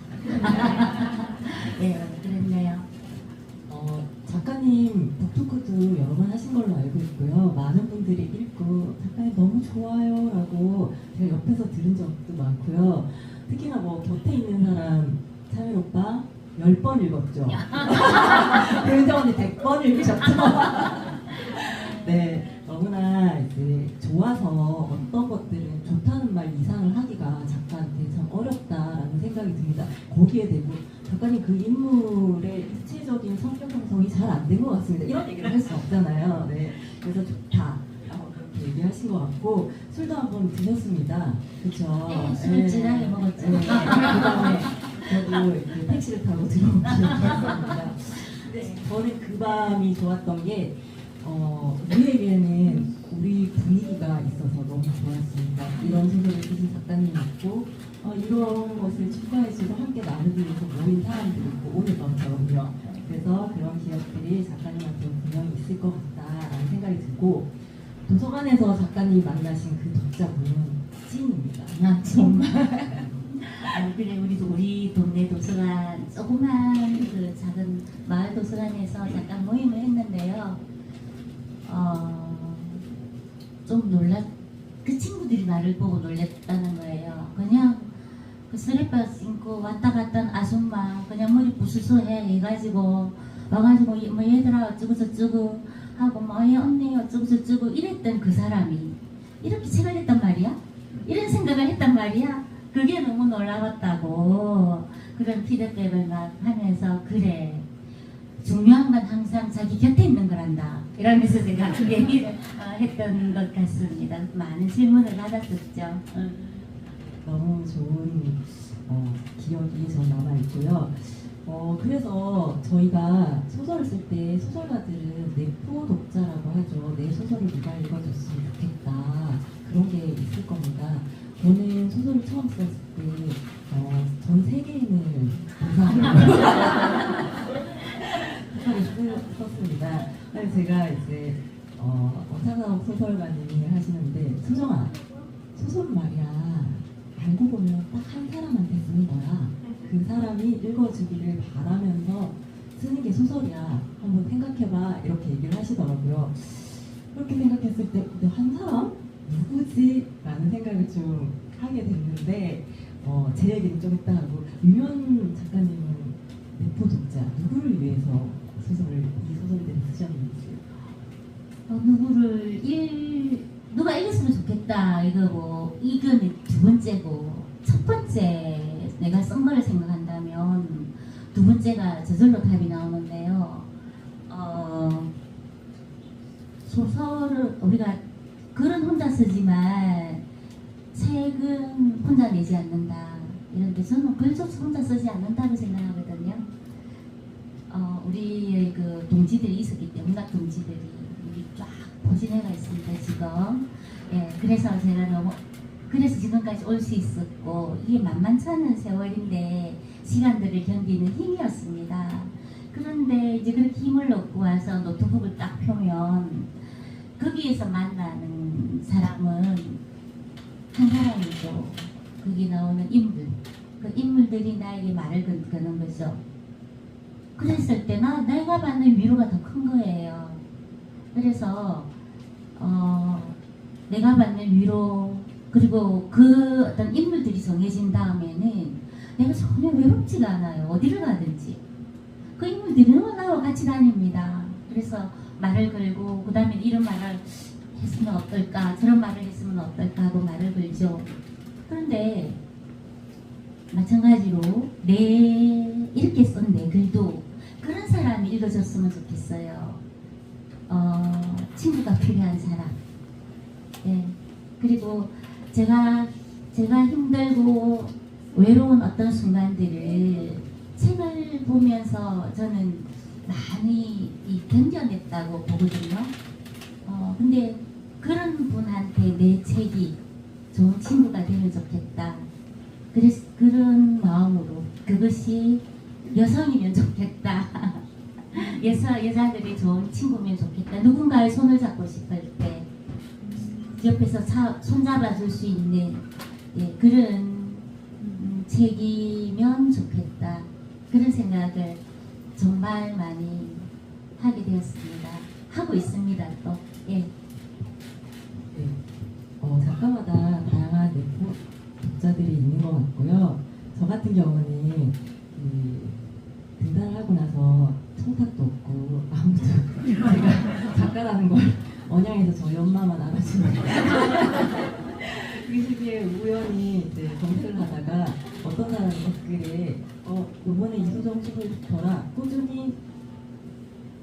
[SPEAKER 3] 네, 그랬네요.
[SPEAKER 2] 작가님 북토크도 여러 번 하신 걸로 알고 있고요. 많은 분들이 읽고 작가님 너무 좋아요라고 제가 옆에서 들은 적도 많고요. 특히나 뭐 곁에 있는 사람 차일 오빠 10번 읽었죠. 배은정 언니 100번 읽으셨죠. 네, 너무나 이제 좋아서 어떤 것들은 좋다는 말 이상을 하기가 작가한테 참 어렵다라는 생각이 듭니다. 거기에 대고 작가님 그 인물의 입체적인 성격 형성이 잘 안 된 것 같습니다. 이런 얘기를 할 수 없잖아요. 네, 그래서 좋다. 그렇게 얘기하신 것 같고 술도 한번 드셨습니다. 그렇죠?
[SPEAKER 3] 네, 술을 진하게 먹었죠.
[SPEAKER 2] 네, 그다음에 저도 이렇게 택시를 타고 들어온 기억이 있습니다. 네, 저는 그 밤이 좋았던 게 우리에게는 우리 분위기가 있어서 너무 좋았습니다. 이런 소설을 쓰신 작가님이 있고 이런 것을 축하해주고 함께 나누기 위해서 모인 사람들이 있고 오늘 밤처럼요. 그래서 그런 기억들이 작가님한테 분명히 있을 것 같다라는 생각이 들고 도서관에서 작가님이 만나신 그 독자분은 찐입니다.
[SPEAKER 3] 아, 정말. 그래 우리 동네 도서관 조그만 그 작은 마을 도서관에서 잠깐 모임을 했는데요. 좀 그 친구들이 나를 보고 놀랬다는 거예요. 그냥 그 쓰레빠스 신고 왔다 갔다 하는 아줌마 그냥 머리 부스스 해가지고 와가지고 뭐 얘들아 어쩌고 저쩌고 하고 뭐 언니 어쩌고 저쩌고 이랬던 그 사람이 이렇게 책을 냈단 말이야? 이런 생각을 했단 말이야? 그게 너무 놀라웠다고 그런 피드백을 막 하면서 그래 중요한 건 항상 자기 곁에 있는 거란다 이러면서 제가 그 얘기를 했던 것 같습니다. 많은 질문을 받았었죠.
[SPEAKER 2] 너무 좋은 기억이 전 남아있고요. 그래서 저희가 소설을 쓸 때 소설가들은 내포 독자라고 하죠. 내 소설을 누가 읽어줬으면 좋겠다. 그런 게 있을 겁니다. 저는 소설을 처음 썼을 때 전 세계인을 소설을 썼습니다. 그래서 제가 이제 차가욱 소설가님이 하시는데 소정아 소설은 말이야 알고 보면 딱 한 사람한테 쓰는 거야. 그 사람이 읽어주기를 바라면서 쓰는 게 소설이야. 한번 생각해봐. 이렇게 얘기를 하시더라고요. 그렇게 생각했을 때 근데 한 사람? 누구지? 라는 생각을 좀 하게 됐는데 제 얘기는 좀 이따 하고 유면 작가님은 내포 독자 누구를 위해서 이 소설들을 쓰셨는지
[SPEAKER 3] 누가 읽었으면 좋겠다 이거고 이거는 두 번째고 첫 번째 내가 쓴 거를 생각한다면 두 번째가 저절로 답이 나오는데요. 소설을 우리가 글은 혼자 쓰지만 책은 혼자 내지 않는다 이런데 저는 글조차 혼자 쓰지 않는다고 생각하거든요. 우리의 그 동지들이 있었기 때문에 문학 동지들이 우리 쫙 포진해가 있습니다 지금. 예, 그래서 제가 그래서 지금까지 올 수 있었고 이게 만만치 않은 세월인데 시간들을 견디는 힘이었습니다. 그런데 이제 그렇게 힘을 얻고 와서 노트북을 딱 펴면 거기에서 만나는 사람은 한 사람이고 거기 나오는 인물 그 인물들이 나에게 말을 거는 거죠. 그랬을 때 내가 받는 위로가 더 큰 거예요. 그래서 내가 받는 위로 그리고 그 어떤 인물들이 정해진 다음에는 내가 전혀 외롭지가 않아요. 어디를 가든지 그 인물들이 너무 나와 같이 다닙니다. 그래서 말을 걸고 그 다음에 이런 말을 했으면 어떨까 저런 말을 했으면 어떨까 하고 말을 걸죠. 그런데 마찬가지로 이렇게 쓴 내 글도 그런 사람이 읽어줬으면 좋겠어요. 친구가 필요한 사람. 예. 그리고 제가 힘들고 외로운 어떤 순간들을 책을 보면서 저는 많이 견뎌냈다고 보거든요. 근데 그런 분한테 내 책이 좋은 친구가 되면 좋겠다. 그래서 그런 마음으로 그것이 여성이면 좋겠다. 여자들이 좋은 친구면 좋겠다. 누군가의 손을 잡고 싶을 때 옆에서 손잡아 줄 수 있는 그런 책이면 좋겠다. 그런 생각을 정말 많이 하게 되었습니다. 하고 있습니다 또. 예.
[SPEAKER 2] 네. 작가마다 다양한 내포 독자들이 있는 것 같고요. 저 같은 경우는 등단을 하고 나서 청탁도 없고 아무도 제가 작가라는 걸 언양에서 저희 엄마만 알아주는 그 시기에 우연히 이제 검색을 하다가 어떤 사람이 댓글에 이번에 이소정 소설부터라 꾸준히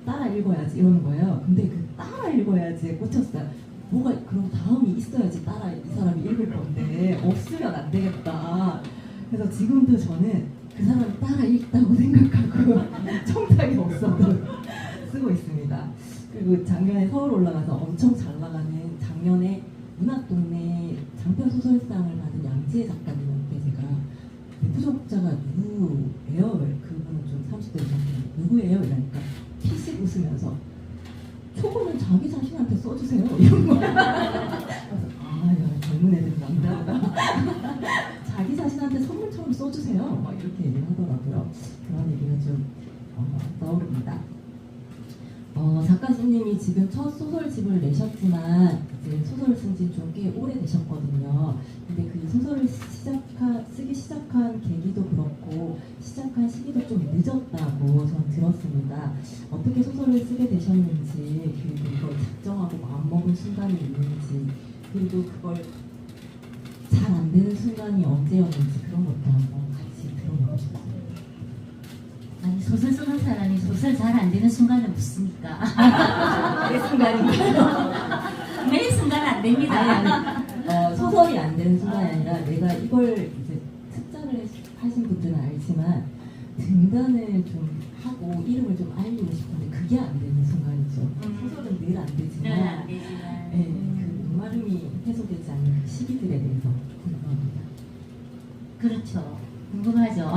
[SPEAKER 2] 따라 읽어야지 이러는 거예요. 근데 그 따라 읽어야지에 꽂혔어요. 뭐가 그럼 다음이 있어야지 따라 이 사람이 읽을 건데 없으면 안 되겠다. 그래서 지금도 저는 그 사람이 따라 읽다고 생각하고 청탁이 없어도 쓰고 있습니다. 그리고 작년에 서울 올라가서 엄청 잘 나가는 작년에 문학동네 장편 소설상을 받은 양지혜 작가님한테 제가 내부적자가 누구예요? 그분은 좀 30대 이상인데 누구예요? 이러니까 피식 웃으면서 초고는 자기 자신한테 써주세요 이런 거야. 그래서 야 젊은 애들은 남자다. 자기 자신한테 선물처럼 써주세요 막 이렇게 얘기를 하더라고요. 그런 얘기가 좀 떠오릅니다. 작가님이 지금 첫 소설집을 내셨지만 이제 소설을 쓴 지 좀 꽤 오래되셨거든요. 근데 그 소설을 쓰기 시작한 계기도 그렇고 시작한 시기도 좀 늦었다고 전 들었습니다. 어떻게 소설을 쓰게 되셨는지, 그리고 이걸 작정하고 마음먹은 순간이 있는지, 그리고 그걸 잘 안 되는 순간이 언제였는지 그런 것도 한번 같이 들어보고 싶습니다.
[SPEAKER 3] 아니 소설 쓰는 사람이 소설 잘 안 되는 순간을 묻습니까?
[SPEAKER 2] 매 순간인가요?
[SPEAKER 3] 매 순간 안 됩니다.
[SPEAKER 2] 아니, 소설이 안 되는 순간이 아니라 내가 이걸 이제 특자를 하신 분들은 알지만 등단을 좀 하고 이름을 좀 알리고 싶은데 그게 안 되는 순간이죠. 소설은 늘 안 되지만
[SPEAKER 3] 안 되지만.
[SPEAKER 2] 그 목마름이 해소되지 않는 그 시기들에 대해서 궁금합니다.
[SPEAKER 3] 그렇죠. 궁금하죠.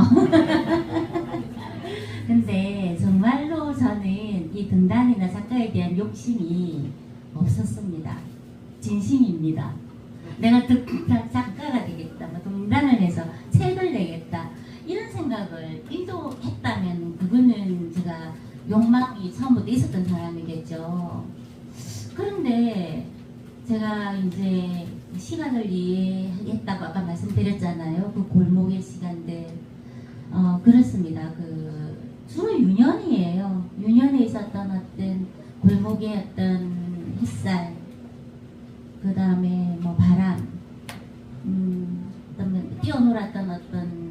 [SPEAKER 3] 근데 정말로 저는 이 등단이나 작가에 대한 욕심이 없었습니다. 진심입니다. 내가 작가가 되겠다, 뭐 등단을 해서 책을 내겠다 이런 생각을 1도 했다면 그거는 제가 욕망이 처음부터 있었던 사람이겠죠. 그런데 제가 이제 시간을 이해했다고 아까 말씀드렸잖아요. 그 골목의 시간들. 그렇습니다. 주로 유년이에요. 유년에 있었던 어떤 골목의 어떤 햇살, 그 다음에 뭐 바람, 그다음에 뛰어놀았던 어떤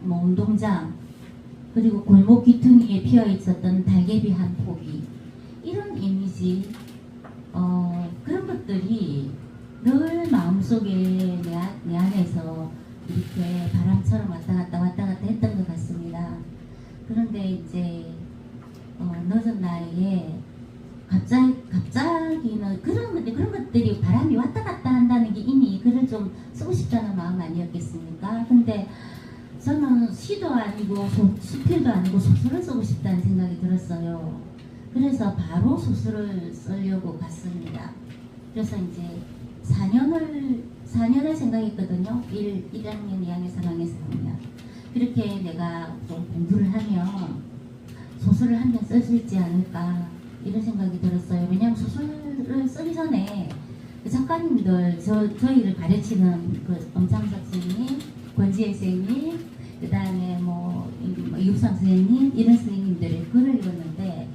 [SPEAKER 3] 뭐 운동장, 그리고 골목 귀퉁이에 피어 있었던 달개비 한 포기, 이런 이미지, 그런 것들이 늘 마음속에 내 안에서 이렇게 바람처럼 왔다 갔다 했던 것 같습니다. 그런데 이제 늦은 나이에 갑자기는 그런 것들이 바람이 왔다 갔다 한다는 게 이미 글을 좀 쓰고 싶다는 마음 아니었겠습니까? 근데 저는 시도 아니고 수필도 아니고 소설을 쓰고 싶다는 생각이 들었어요. 그래서 바로 소설을 쓰려고 갔습니다. 그래서 이제 4년을 생각했거든요. 1학년, 2학년, 3학년, 4학년. 그렇게 내가 좀 공부를 하면 소설을 한 편 쓸 수 있지 않을까 이런 생각이 들었어요. 왜냐하면 소설을 쓰기 전에 그 작가님들, 저희를 가르치는 그 엄창석 선생님, 권지혜 선생님, 그 다음에 뭐 이육상 선생님, 이런 선생님들의 글을 읽었는데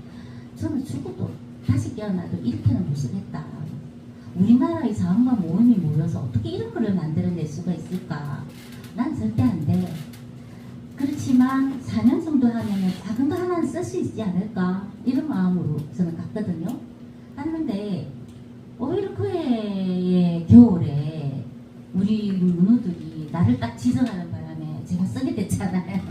[SPEAKER 3] 저는 죽어도 다시 깨어나도 이렇게는 못 쓰겠다. 우리나라의 자음과 모음이 모여서 어떻게 이런 글을 만들어낼 수가 있을까? 난 절대 안 돼. 그렇지만 4년 정도 하면 작은 거 하나는 쓸 수 있지 않을까? 이런 마음으로 저는 갔거든요. 갔는데 오히려 그 해의 겨울에 우리 누누들이 나를 딱 지정하는 바람에 제가 쓰게 됐잖아요.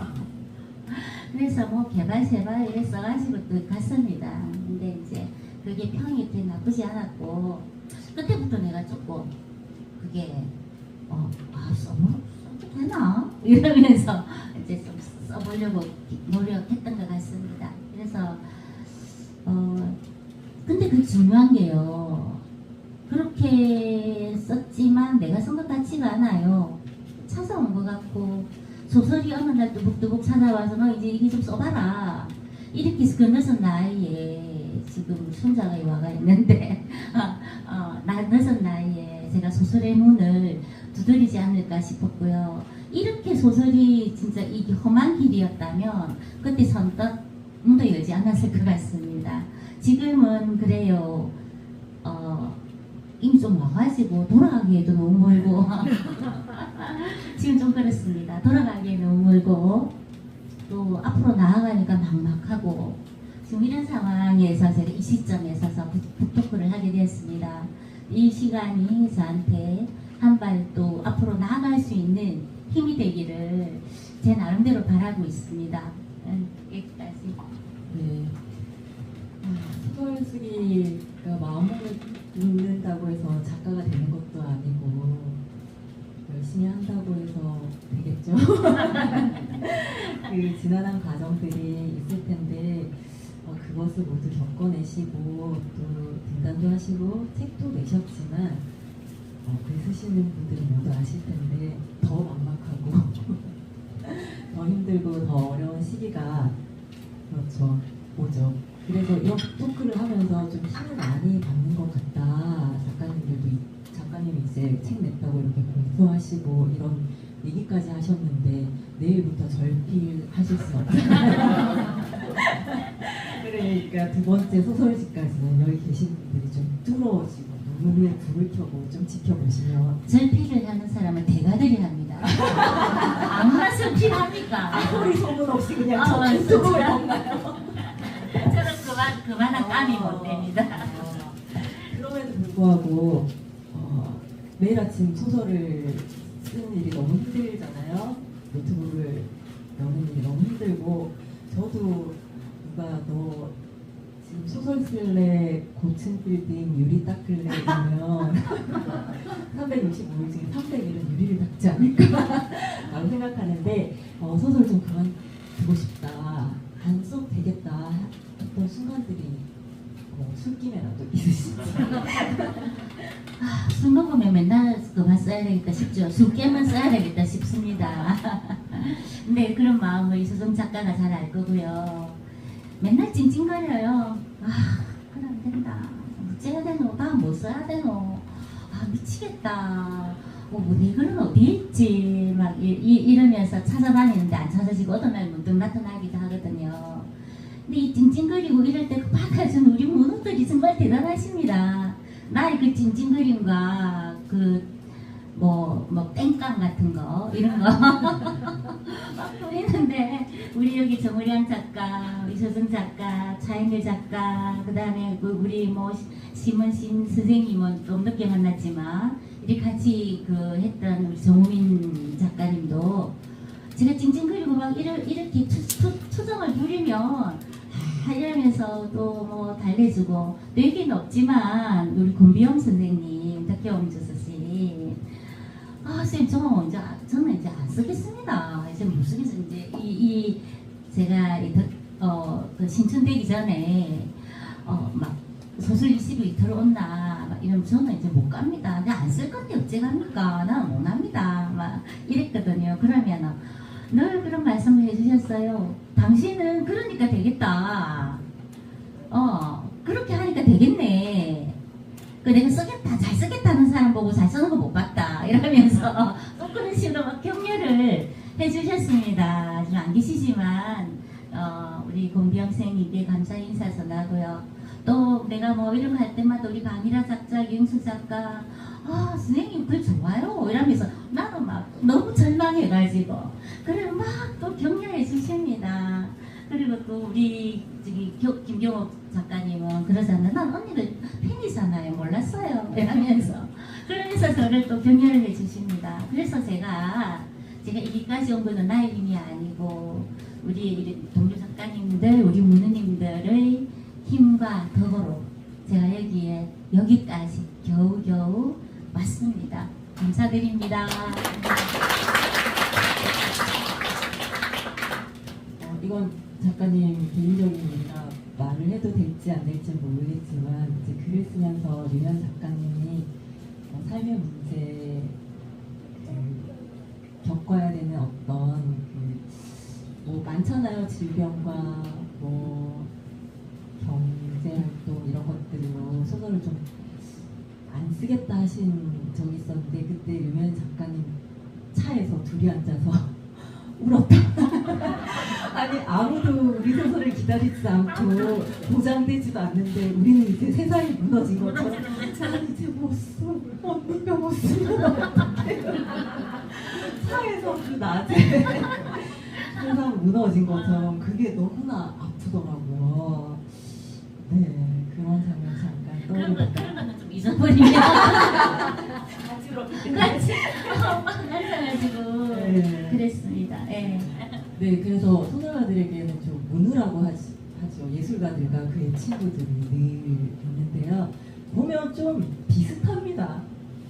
[SPEAKER 3] 그래서 뭐 개발세발 이래 써가지고 또 갔습니다. 근데 이제 그게 평이 그렇게 나쁘지 않았고 그때부터 내가 조금 그게 써도 되나? 이러면서 이제 좀 써보려고 노력했던 것 같습니다. 그래서 근데 그 중요한 게요. 그렇게 썼지만 내가 쓴 것 같지가 않아요. 찾아온 것 같고 소설이 어느 날 뚜벅뚜벅 찾아와서 너 이제 이게 좀 써봐라. 이렇게 해서 그 늦은 나이에 지금 손자가 와가 있는데 늦은 나이에 제가 소설의 문을 두드리지 않을까 싶었고요. 이렇게 소설이 진짜 이게 험한 길이었다면 그때 선뜻 문도 열지 않았을 것 같습니다. 지금은 그래요. 이미 좀 와가지고 돌아가기에도 너무 멀고 지금 좀 그렇습니다. 돌아가기에 너무 멀고 또 앞으로 나아가니까 막막하고 지금 이런 상황에서 제가 이 시점에 서서 북토크를 하게 되었습니다. 이 시간이 저한테 한 발 또 앞으로 나아갈 수 있는 힘이 되기를 제 나름대로 바라고 있습니다. 여기까지.
[SPEAKER 2] 네. 소설 쓰기가 마음을 읽는다고 해서 작가가 되는 것도 아니고 열심히 한다고 해서 되겠죠. 그 지난한 과정들이 있을 텐데 그것을 모두 겪어내시고 또 등단도 하시고 책도 내셨지만 글 쓰시는 분들은 모두 아실 텐데 더 막막하고 더 힘들고 더 어려운 시기가 그렇죠 오죠. 그래서 이런 토크를 하면서 좀 힘을 많이 받는 것 같다. 작가님이 이제 책 냈다고 이렇게 공표하시고 이런 얘기까지 하셨는데 내일부터 절필하실 수 없어요. 그러니까 두 번째 소설집까지는 여기 계신 분들이 좀 뚫어지고 눈에 불을 켜고 좀 지켜보시면
[SPEAKER 3] 절필을 하는 사람은 대가들이 합니다. 아무나 절필합니까?
[SPEAKER 2] 소리 소문 없이 그냥
[SPEAKER 3] 아,
[SPEAKER 2] 툭툭을
[SPEAKER 3] 진짜.
[SPEAKER 2] 먹나요?
[SPEAKER 3] 저는 그만한 깜이 못 됩니다.
[SPEAKER 2] 그럼에도 불구하고 매일 아침 소설을 쓰는 일이 너무 힘들잖아요. 노트북을 여는 일이 너무 힘들고 저도 누가 너 지금 소설 쓸래 고층 빌딩 유리 닦을래 이러면 365일 중에 300일은 유리를 닦지 않을까 라고 생각하는데 소설 좀 그만두고 싶다 안 써도 되겠다 했던 순간들이 술김에라도 있으시죠?
[SPEAKER 3] 술 먹으면 맨날 그만 써야 되겠다 싶죠. 술깨만 써야 되겠다 싶습니다. 근데 그런 마음을 이소정 작가가 잘 알 거고요. 맨날 찡찡거려요. 그래 안 된다. 어째야 되노? 다음 뭐 써야 되노? 미치겠다. 내 글은 어디에 있지? 막 이러면서 찾아다니는데 안 찾아지고 어떤 날 문득 나타나기도 하거든요. 근데 이 찡찡거리고 이럴 때 박아준 우리 문우들이 정말 대단하십니다. 나의 그 찡찡거림과 뭐 땡깡 같은 거 이런 거 막 보이는데 우리 여기 정우량 작가, 이소정 작가, 차인일 작가, 그다음에 우리 뭐 심은신 선생님은 좀 늦게 만났지만 이렇게 같이 했던 우리 정우민 작가님도 제가 찡찡거리고 막 이렇게 투정을 부리면 이러면서 또 뭐 달래주고 또 얘기는 없지만 우리 권비영 선생님 덕혜옹주 스님 선생님 저는 이제 안 쓰겠습니다. 이제 못 쓰겠어요. 이제 제가 그 신춘되기 전에 막 소설 20이 들어온나 막 이러면 저는 이제 못 갑니다. 그냥 안 쓸 건데 어째 갑니까? 나는 못 합니다. 막 이랬거든요. 그러면은 늘 그런 말씀을 해주셨어요. 당신은 그러니까 되겠다. 그렇게 하니까 되겠네. 내가 쓰겠다, 잘 쓰겠다는 사람 보고 잘 쓰는 거 못 봤다. 이러면서 또 그런 식으로 막 격려를 해주셨습니다. 지금 안 계시지만, 우리 공비영 선생님께 감사 인사 전하고요. 또 내가 뭐 이런 거 할 때마다 우리 강일아 작가, 유영수 작가, 선생님 글 좋아요. 이러면서 나는 막 너무 절망해가지고. 그래 막 또 격려해 주십니다. 그리고 또 우리 김경옥 작가님은 그러잖아요. 난 언니들 팬이잖아요. 몰랐어요. 이러면서 그러면서 저를 또 격려를 해주십니다. 그래서 제가 여기까지 온 거는 나의 힘이 아니고 우리 동료 작가님들, 우리 문우님들의 힘과 덕으로 제가 여기까지 겨우겨우 왔습니다. 감사드립니다.
[SPEAKER 2] 이건 작가님 개인적이니까 말을 해도 될지 안 될지 모르겠지만 이제 글을 쓰면서 류현 작가님이 삶의 문제 겪어야 되는 어떤 뭐 많잖아요. 질병과 뭐 문장을 좀 안 쓰겠다 하신 적이 있었는데 그때 류면 작가님 차에서 둘이 앉아서 울었다. 아니 아무도 우리 소설을 기다리지 않고 보장되지도 않는데 우리는 이제 세상이 무너진 것처럼 난 이제 못 써. 언니가 못 쓰면 어떡해. 차에서 그 낮에 세상 무너진 것처럼 그게 너무나 아프더라고요. 네, 그런 장면 잠깐 떠오르니까
[SPEAKER 3] 좀 잊어버리면
[SPEAKER 2] 같이 그렇게
[SPEAKER 3] 같이 만나가지고
[SPEAKER 2] 네.
[SPEAKER 3] 그랬습니다. 예.
[SPEAKER 2] 네, 그래서 소설가들에게는 좀 문우라고 하죠. 예술가들과 그의 친구들이 늘 있는데요. 보면 좀 비슷합니다.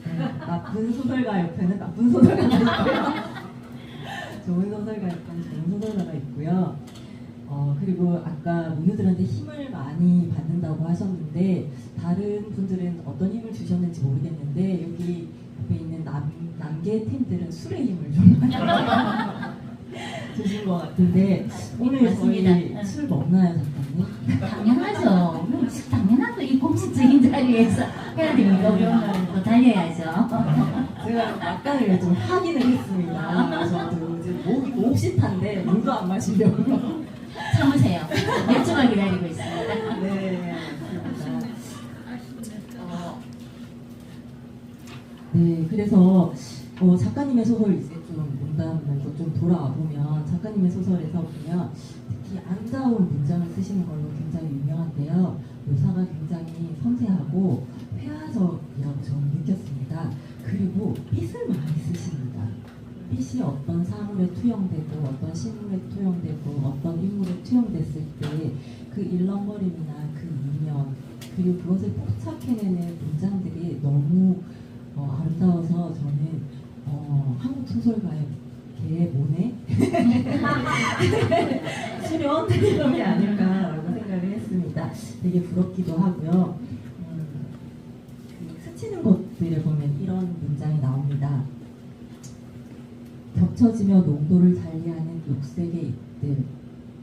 [SPEAKER 2] 네, 나쁜 소설가 옆에는 나쁜 소설가가 있고요. 좋은 소설가 옆에는 좋은 소설가가 있고요. 그리고 아까 문우들한테 힘을 많이 받는다고 하셨는데 다른 분들은 어떤 힘을 주셨는지 모르겠는데 여기 옆에 있는 남계 팀들은 술의 힘을 좀 많이 주신 것 같은데 오늘
[SPEAKER 3] 맞습니다.
[SPEAKER 2] 저희 술 먹나요, 작가님?
[SPEAKER 3] 당연하죠. 당연하죠. 이 공식적인 자리에서 해야 됩니다. 우리 오늘 또 달려야죠.
[SPEAKER 2] 제가 약간을 좀 확인을 했습니다. 저도 이제 목이 몹시탄데 물도 안 마시려고.
[SPEAKER 3] 참으세요. 맥주가 기다리고 있습니다.
[SPEAKER 2] 네, 맞습니다. 네, 그래서 작가님의 소설 이제 좀 농담면서 좀 돌아와 보면 작가님의 소설에서 보면 특히 아름다운 문장을 쓰시는 걸로 굉장히 유명한데요. 묘사가 굉장히 섬세하고 회화적이라고 저는 느꼈습니다. 그리고 빗을 많이 쓰십니다. 빗이 어떤 사물에 투영되고 어떤 식물에 투영되고 어떤 인물에 투영됐을 때 그 일렁거림이나 그 이면 그리고 그것을 포착해내는 문장들이 너무 아름다워서 저는 한국 소설가의 계모네 수련 이런 게 아닐까라고 생각을 했습니다. 되게 부럽기도 하고요. 그 스치는 것들을 보면 이런 문장이 나옵니다. 겹쳐지며 농도를 달리하는 녹색의 잎들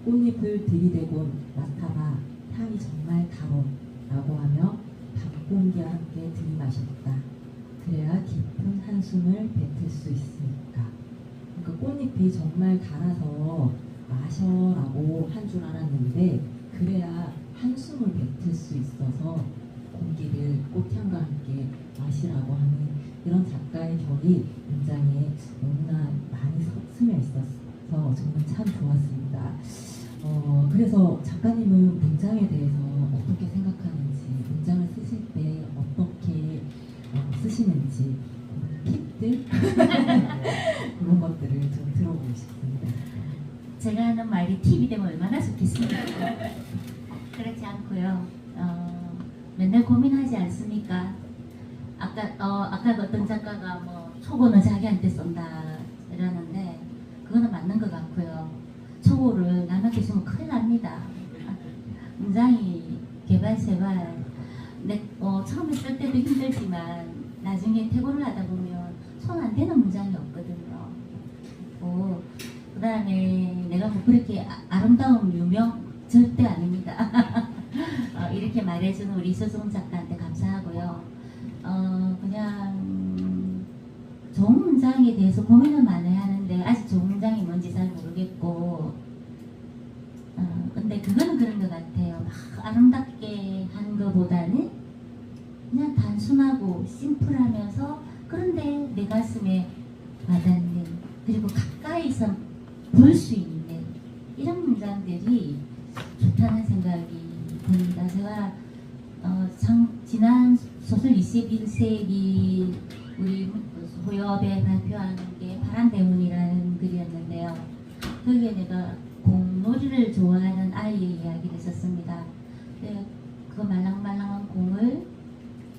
[SPEAKER 2] 꽃잎을 들이대곤 맡아봐 향이 정말 달어 라고 하며 밤 공기와 함께 들이마셨다. 그래야 깊은 한숨을 뱉을 수 있으니까. 그러니까 꽃잎이 정말 달아서 마셔라고 한 줄 알았는데 그래야 한숨을 뱉을 수 있어서 공기를 꽃향과 함께 마시라고 하는 이런 작가의 결이 문장에 너무나 많이 스며 있어서 저는 참 좋았습니다. 그래서 작가님은 문장에 대해서 어떻게 생각하는지, 문장을 쓰실 때 어떻게 쓰시는지 팁들 그런 것들을 좀 들어보고 싶습니다.
[SPEAKER 3] 제가 하는 말이 팁이 되면 얼마나 좋겠습니까? 그렇지 않고요. 맨날 고민하지 않습니까? 아까 어떤 작가가 뭐 초고는 자기한테 쏜다 이러는데 그거는 맞는 것 같고요. 초고를 남한테 주면 큰일 납니다. 문장이 개발세발 처음에 쓸 때도 힘들지만 나중에 태고를 하다 보면 손 안 대는 문장이 없거든요. 그 다음에 내가 뭐 그렇게 아름다운 유명 절대 아닙니다. 이렇게 말해주는 우리 이수정 작가한테 감사하고요. 그냥 좋은 문장에 대해서 고민을 많이 하는데 아직 좋은 문장이 뭔지 잘 모르겠고 근데 그거는 그런 것 같아요. 막 아름답게 한 것보다는 그냥 단순하고 심플하면서 그런데 내 가슴에 와닿는 그리고 가까이서 볼 수 있는 이런 문장들이 좋다는 생각이 듭니다. 제가 지난 소설 21세기 우리 호엽에 발표하는 게 파란대문이라는 글이었는데요. 거기에 내가 공놀이를 좋아하는 아이의 이야기를 썼습니다. 그 말랑말랑한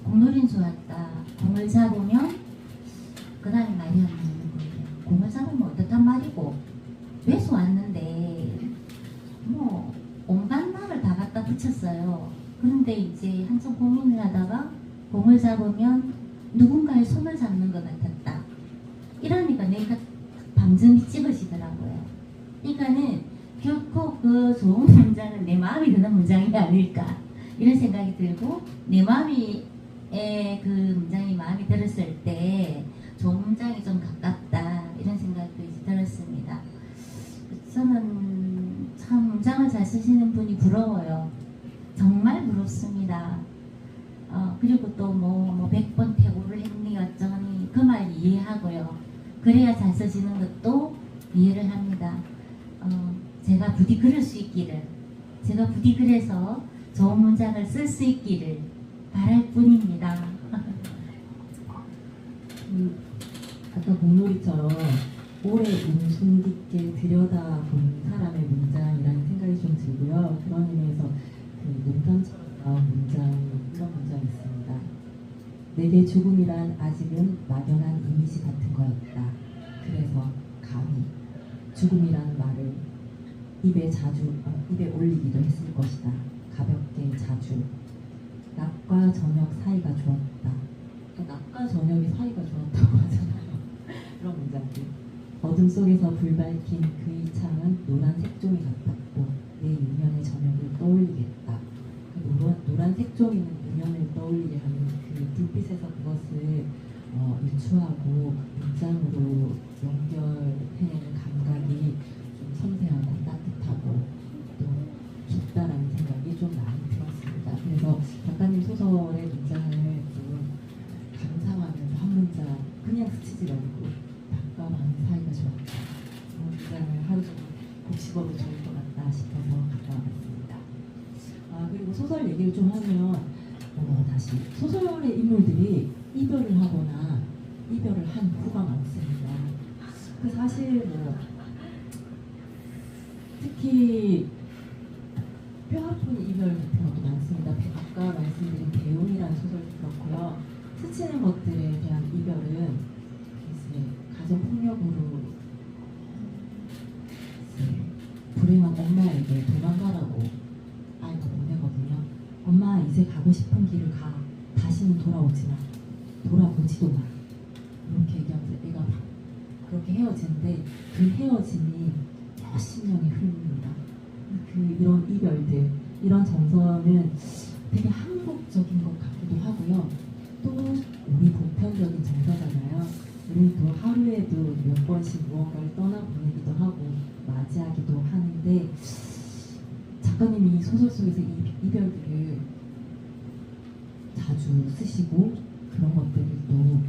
[SPEAKER 3] 공놀이는 좋았다. 공을 잡으면 그 다음에 말이 안 나오는 거예요. 공을 잡으면 어떻단 말이고 왜서 왔는데 뭐 온갖 말을 다 갖다 붙였어요. 그런데 이제 한참 고민을 하다가 공을 잡으면 누군가의 손을 잡는 것 같았다. 이러니까 내가 방점이 찍어지더라고요. 그러니까는 결코 그 좋은 문장은 내 마음이 드는 문장이 아닐까. 이런 생각이 들고 내 마음이 그 문장이 마음에 들었을 때 좋은 문장이 좀 가깝다 이런 생각도 이제 들었습니다. 저는 참 문장을 잘 쓰시는 분이 부러워요. 정말 부럽습니다. 그리고 또 뭐 100번 태고를 했니 어쩌니 그 말 이해하고요. 그래야 잘 써지는 것도 이해를 합니다. 제가 부디 그럴 수 있기를, 제가 부디 그래서 좋은 문장을 쓸 수 있기를 바랄 뿐입니다.
[SPEAKER 2] 아까 공놀이처럼 오래 웃음 깊게 들여다본 사람의 문장이라는 생각이 좀 들고요. 그런 의미에서 그 농담처럼 나온 문장이 이런 문장이 있습니다. 내게 죽음이란 아직은 막연한 이미지 같은 거였다. 그래서 감히 죽음이라는 말을 입에 올리기도 했을 것이다. 가볍게 자주. 낮과 저녁 사이가 좋았다. 그러니까 낮과 저녁이 사이가 좋았다고 하잖아요. 그런 문장들. 어둠 속에서 불 밝힌 그의 창은 노란 색종이 같았고 내 유년의 저녁을 떠올리겠다. 노란 색종이는 유년을 떠올리게 하는 그 불빛에서 그것을 유추하고 문장으로 연결해내는 감각이 좀 섬세하고 따뜻하고 또 깊다라는 생각이 좀 많이 들었습니다. 그래서 작가님 소설의 문장을 좀 감상하면서 한 문장 그냥 스치지 말고 낮과 밤의 사이가 좋았다. 그 문장을 하루 종일 곱씹어도 좋을 것 같다 싶어서 가져와봤습니다. 그리고 소설 얘기를 좀 하면 다시 소설의 인물들이 이별을 하거나 이별을 한 후가 많습니다. 그 사실 특히 뼈아픈 이별 같은 것도 많습니다. 아까 말씀드린 배움이라는 소설도 그렇고요. 스치는 것들에 대한 이별은 이제 가정폭력으로 불행한 엄마에게 도망가라고 아이가 보내거든요. 엄마 이제 가고 싶은 길을 가. 다시는 돌아오지 마. 돌아보지도 마. 이렇게 얘기하면서 애가 막 그렇게 헤어지는데 그 헤어짐이 몇십 년이 흐릅니다. 이런 이별들, 이런 정서는 되게 한국적인 것 같기도 하고요. 또 우리 보편적인 정서잖아요. 우리도 하루에도 몇 번씩 무언가를 떠나보내기도 하고 맞이하기도 하는데 작가님이 이 소설 속에서 이 이별들을 자주 쓰시고 그런 것들을 또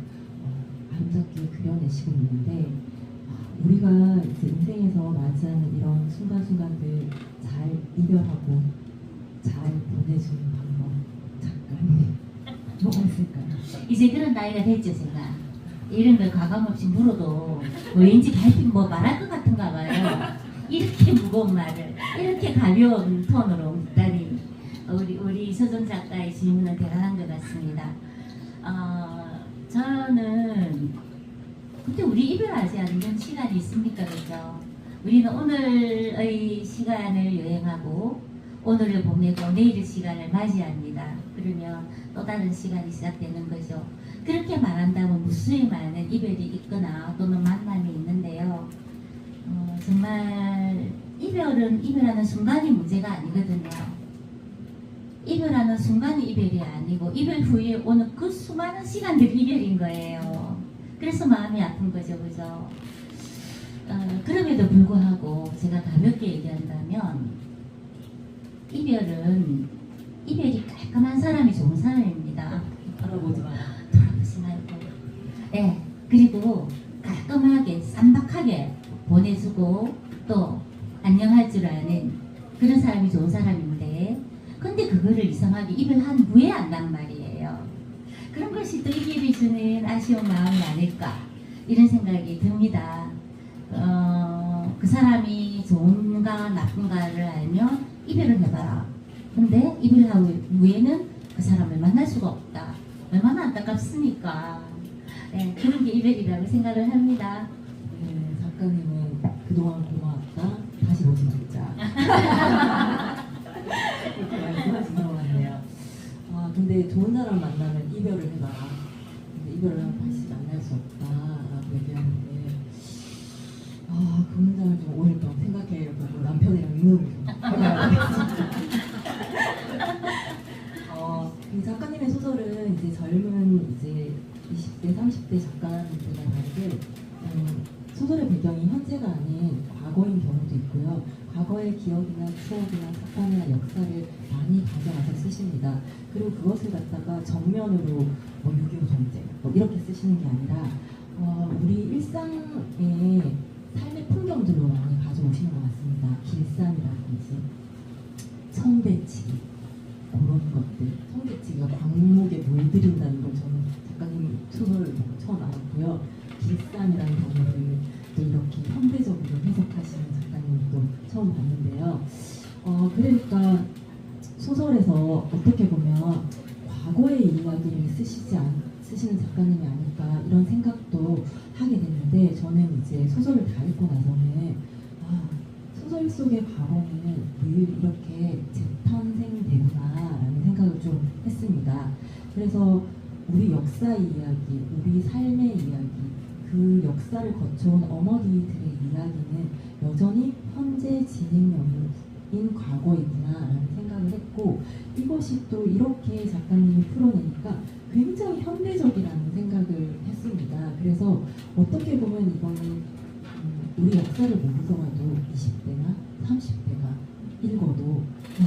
[SPEAKER 2] 아름답게 그려내시고 있는데 우리가 이제 인생에서 맞이하는 이런 순간순간들 잘 이별하고 잘 보내주는 방법 작가님 뭐가 있을까요?
[SPEAKER 3] 이제 그런 나이가 됐죠 제가. 이런 걸 가감없이 물어도 왠지 발표 말할 것 같은가 봐요. 이렇게 무거운 말을 이렇게 가벼운 톤으로 묻다니 우리 서정 작가의 질문은 대단한 것 같습니다. 저는 근데 우리 이별하지 않는 시간이 있습니까? 그죠? 우리는 오늘의 시간을 여행하고 오늘을 보내고 내일의 시간을 맞이합니다. 그러면 또 다른 시간이 시작되는 거죠. 그렇게 말한다면 무수히 많은 이별이 있거나 또는 만남이 있는데요. 정말 이별은 이별하는 순간이 문제가 아니거든요. 이별하는 순간이 이별이 아니고 이별 후에 오는 그 수많은 시간들이 이별인 거예요. 그래서 마음이 아픈 거죠, 그죠? 그럼에도 불구하고 제가 가볍게 얘기한다면 이별이 깔끔한 사람이 좋은 사람입니다.
[SPEAKER 2] 알아보지 마라.
[SPEAKER 3] 돌아보지 말고. 네, 그리고 깔끔하게 쌈박하게 보내주고 또 안녕할 줄 아는 그런 사람이 좋은 사람인데 근데 그거를 이상하게 이별한 후에 안단 말이에요. 그런 것이 또 이별이 주는 아쉬운 마음이 아닐까 이런 생각이 듭니다. 그 사람이 좋은가 나쁜가를 알면 이별을 해봐라. 근데 이별한 후에는 그 사람을 만날 수가 없다. 얼마나 안타깝습니까? 네, 그런 게 이별이라고 생각을 합니다.
[SPEAKER 2] 네, 작가님은 그동안 고마웠다. 다시 보지 말자. 이렇게 말씀하신 것 같네요. 근데 좋은 사람 만나면 이별을 해봐라. 근데 이별을 하면 다시 만날 수 없다라고 얘기하는데 그 문장을 좀 오랫동안 생각해보고 남편이랑 의논을 좀 해봐야 되겠습니다. 젊은 이제 20대, 30대 작가님들과 다르게 소설의 배경이 현재가 아닌 과거인 경우도 있고요. 과거의 기억이나 추억이나 사건이나 역사를 많이 가져와서 쓰십니다. 그리고 그것을 갖다가 정면으로 6.25 전쟁 이렇게 쓰시는 게 아니라 우리 일상의 삶의 풍경들로 많이 가져오시는 것 같습니다. 길쌈이라든지 성배치기 그런 것들. 성배치기가 광목에 물들인다는 걸 저는 작가님 소설을 보고 처음 알았고요. 길쌈이라는 단어를 또 이렇게 현대적으로 해석하시는 작가님도 처음 봤는데요. 그러니까 소설에서 어떻게 보면 과거의 이야기를 쓰시는 작가님이 아닐까 이런 생각도 하게 됐는데, 저는 이제 소설을 다 읽고 나서는 소설 속의 과거는 늘 이렇게 재탄생되구나라는 생각을 좀 했습니다. 그래서 우리 역사의 이야기, 우리 삶의 이야기, 그 역사를 거쳐온 어머니들의 이야기는 여전히 현재 진행형인 과거이구나라는 생각을 했고, 이것이 또 이렇게 작가님이 풀어내니까 굉장히 현대적이라는 생각을 했습니다. 그래서 어떻게 보면 이거는 우리 역사를 모르더라도 20대나 30대가 읽어도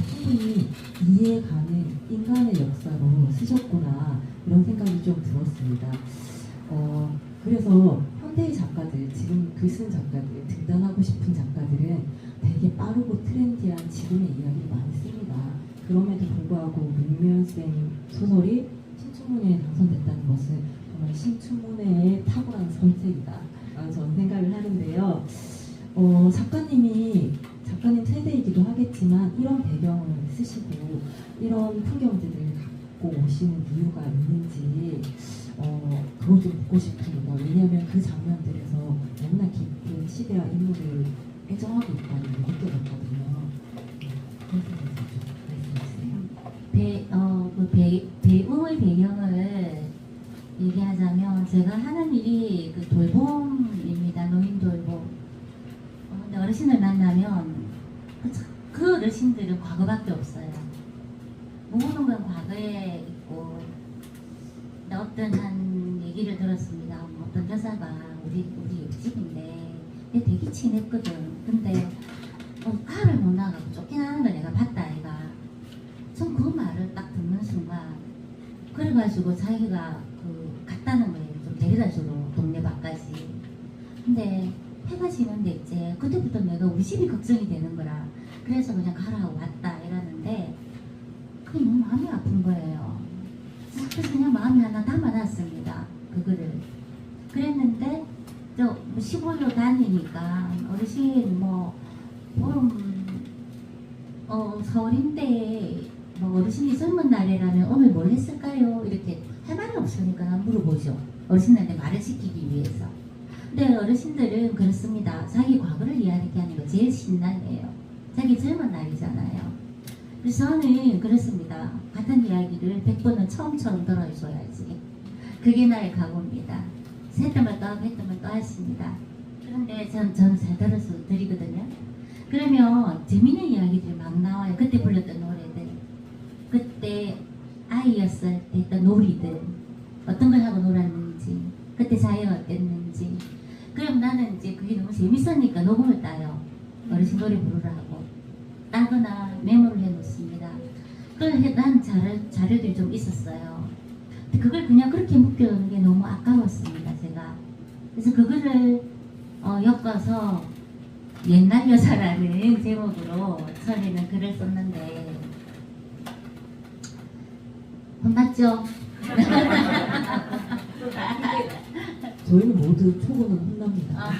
[SPEAKER 2] 충분히 이해가는 인간의 역사로 쓰셨구나 이런 생각이 좀 들었습니다. 그래서 현대의 작가들, 지금 글 쓴 작가들, 등단하고 싶은 작가들은 되게 빠르고 트렌디한 지금의 이야기를 많이 씁니다. 그럼에도 불구하고 문면쌤 소설이 신춘문예에 당선됐다는 것은 정말 신춘문예의 탁월한 선택이다 저는 생각을 하는데요. 작가님 세대이기도 하겠지만 이런 배경을 쓰시고 이런 풍경들을 갖고 오시는 이유가 있는지 그걸 좀 묻고 싶습니다. 왜냐하면 그 장면들에서 너무나 깊은 시대와 인물을 애정하고 있다는 걸 느껴졌거든요. 그래서 좀 말씀해주세요.
[SPEAKER 3] 배우의 배경을 얘기하자면 제가 하는 일이 그 돌봄입니다. 노인 돌봄. 근데 어르신을 만나면 그 어르신들은 과거밖에 없어요. 모든 건 과거에 있고. 근데 어떤 한 얘기를 들었습니다. 어떤 여자가 우리 옆집인데 되게 친했거든. 근데 칼을 못 나가고 쫓겨나는 걸 내가 봤다 아이가. 전 그 말을 딱 듣는 순간 그래가지고 자기가 갔다는 거예요. 좀 데려다 주러 동네 밖까지. 근데 해가 지는데 이제 그때부터 내가 우리 집이 걱정이 되는 거라. 그래서 그냥 가라고 왔다 이러는데 그게 너무 마음이 아픈 거예요. 그래서 그냥 마음에 하나 담아놨습니다. 그거를. 그랬는데 저 시골로 다니니까 어르신 서울인데 어르신이 젊은 날이라면 오늘 뭘 했을까요? 이렇게 할 말이 없으니까 물어보죠. 어르신한테 말을 시키기 위해서. 근데 어르신들은 그렇습니다. 자기 과거를 이야기하는 거 제일 신나해요. 자기 젊은 날이잖아요. 그래서 저는 그렇습니다. 같은 이야기를 100번은 처음처럼 들어줘야지. 그게 나의 각오입니다. 했던 또 하고 했던 또 하십니다. 그런데 저는 잘 들어서 드리거든요. 그러면 재밌는 이야기들이 막 나와요. 그때 불렀던 노래들, 그때 아이였을 때 했던 놀이들, 어떤 걸 하고 놀았는지, 그때 자연 어땠는지. 그럼 나는 이제 그게 너무 재밌으니까 녹음을 따요. 어르신 노래 부르라고 따거나 메모를 해놓습니다. 그걸 난 자료들이 좀 있었어요. 근데 그걸 그냥 그렇게 묶여놓는 게 너무 아까웠습니다, 제가. 그래서 그거를 엮어서 옛날 여자라는 제목으로 처음에는 글을 썼는데 혼났죠?
[SPEAKER 2] 저희는 모두 초보는 혼납니다.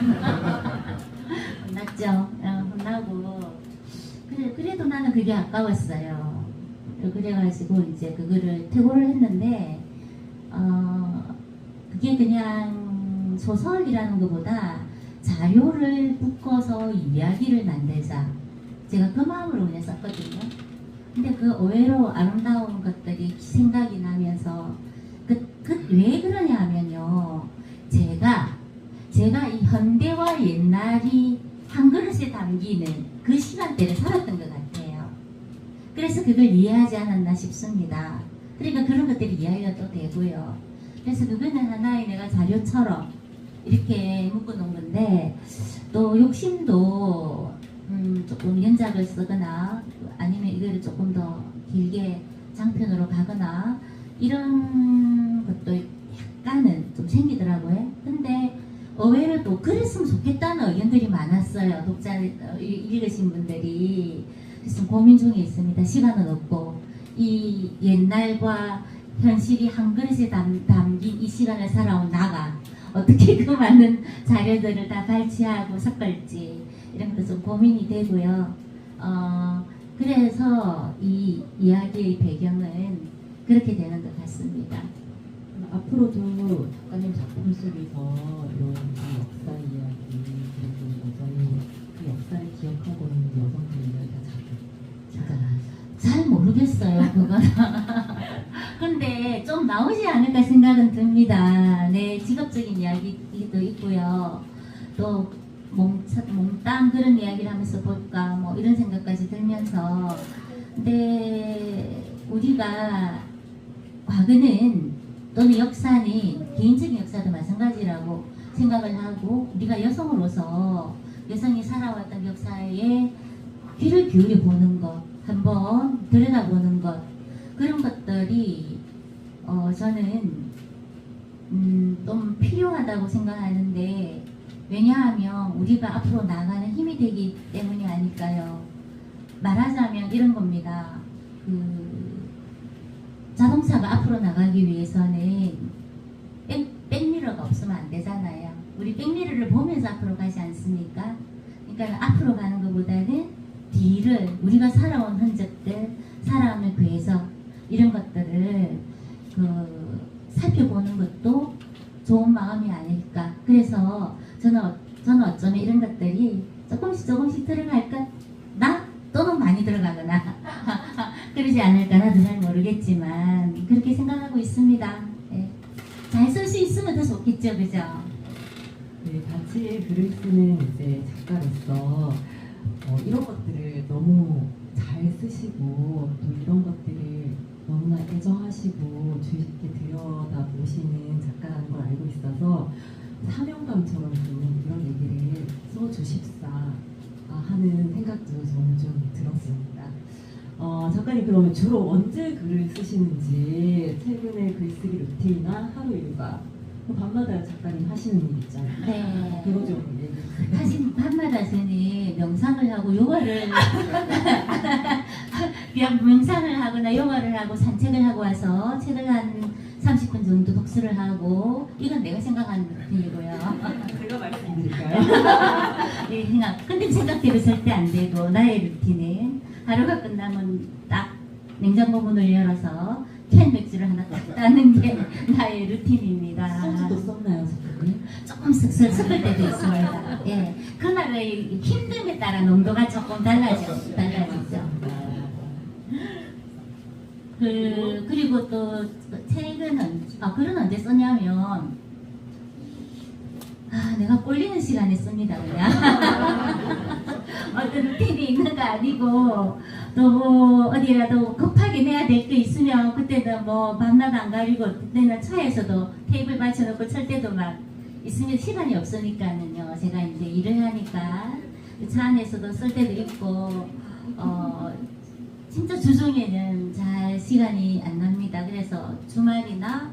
[SPEAKER 3] 혼났죠? 혼나고 그래도 나는 그게 아까웠어요. 그래가지고 이제 그거를 퇴고를 했는데 그게 그냥 소설이라는 것보다 자료를 묶어서 이야기를 만들자, 제가 그 마음으로 그냥 썼거든요. 근데 그 의외로 아름다운 것들이 생각이 나면서 왜 그러냐 하면요, 제가 이 현대와 옛날이 한 그릇에 담기는 그 시간대를 살았던 것 같아요. 그래서 그걸 이해하지 않았나 싶습니다. 그러니까 그런 것들이 이야기가 또 되고요. 그래서 그거는 하나의 내가 자료처럼 이렇게 묶어놓은 건데, 또 욕심도 조금 연작을 쓰거나 아니면 이거를 조금 더 길게 장편으로 가거나 이런 것도 약간은 좀 생기더라고요. 근데 의외로 또 그랬으면 좋겠다는 의견들이 많았어요. 독자 읽으신 분들이. 그래서 고민 중에 있습니다. 시간은 없고 이 옛날과 현실이 한 그릇에 담긴 이 시간을 살아온 나가 어떻게 그 많은 자료들을 다 발췌하고 섞을지 이런 것도 좀 고민이 되고요. 그래서 이 이야기의 배경은 그렇게 되는 것 같습니다.
[SPEAKER 2] 앞으로도 작가님 작품 속에서 이런 역사 이야기 그리고 여전히 그 역사를 기억하고 있는 여성들 이야기가 진짜
[SPEAKER 3] 잘 모르겠어요, 그건. 근데 좀 나오지 않을까 생각은 듭니다. 내 직업적인 이야기도 있고요. 또 몽땅 그런 이야기를 하면서 볼까 뭐 이런 생각까지 들면서, 근데 우리가 과거는 또는 역사는 개인적인 역사도 마찬가지라고 생각을 하고, 우리가 여성으로서 여성이 살아왔던 역사에 귀를 기울여 보는 것, 한번 들여다보는 것, 그런 것들이 저는 좀 필요하다고 생각하는데, 왜냐하면 우리가 앞으로 나가는 힘이 되기 때문이 아닐까요? 말하자면 이런 겁니다. 자동차가 앞으로 나가기 위해서는 백미러가 없으면 안 되잖아요. 우리 백미러를 보면서 앞으로 가지 않습니까? 그러니까 앞으로 가는 것보다는 뒤를, 우리가 살아온 흔적들, 살아오는 궤적, 이런 것들을 살펴보는 것도 좋은 마음이 아닐까. 그래서 저는 어쩌면 이런 것들이 조금씩 들어갈까? 또는 많이 들어가거나 그러지 않을까, 나도 잘 모르겠지만 그렇게 생각하고 있습니다. 네. 잘 쓸 수 있으면 더 좋겠죠, 그죠?
[SPEAKER 2] 네, 같이 글을 쓰는 이제 작가로서 이런 것들을 너무 잘 쓰시고 또 이런 것들을 너무나 애정하시고 주의 깊게 들여다보시는 작가라는 걸 알고 있어서 사명감처럼 좀 이런 얘기를 써주십사 하는 생각도 저는 좀 들었습니다. 작가님 그러면 주로 언제 글을 쓰시는지, 최근에 글쓰기 루틴이나 하루 일과, 밤마다 작가님 하시는 일 있잖아요.
[SPEAKER 3] 네.
[SPEAKER 2] 그거 좀 얘기해 주세요.
[SPEAKER 3] 사실 밤마다 저는 명상을 하고 요가를 명상을 하거나 요가를 하고 산책을 하고 와서 책을 한 30분 정도 독서를 하고, 이건 내가 생각하는 루틴이고요.
[SPEAKER 2] 제가 말씀드릴까요?
[SPEAKER 3] 예, 근데 생각대로 절대 안 되고, 나의 루틴은 하루가 끝나면 딱 냉장고 문을 열어서 캔 맥주를 하나 딱 따는 게 나의 루틴입니다.
[SPEAKER 2] 소주도 썼나요, 작가님?
[SPEAKER 3] 조금 섞을 때도 있습니다. 예, 그날의 힘듦에 따라 농도가 조금 달라지죠. 그리고 또 책은 글은 언제 썼냐면, 내가 꼴리는 시간에 씁니다, 그냥. 어떤 루틴이 있는 거 아니고, 또 뭐 어디라도 급하게 내야 될 거 있으면 그때는 뭐 밤낮 안 가리고, 그때는 차에서도 테이블 받쳐놓고 찰 때도 막 있으면 시간이 없으니까는요. 제가 이제 일을 하니까 차 안에서도 쓸 때도 있고, 진짜 주중에는 잘 시간이 안 납니다. 그래서 주말이나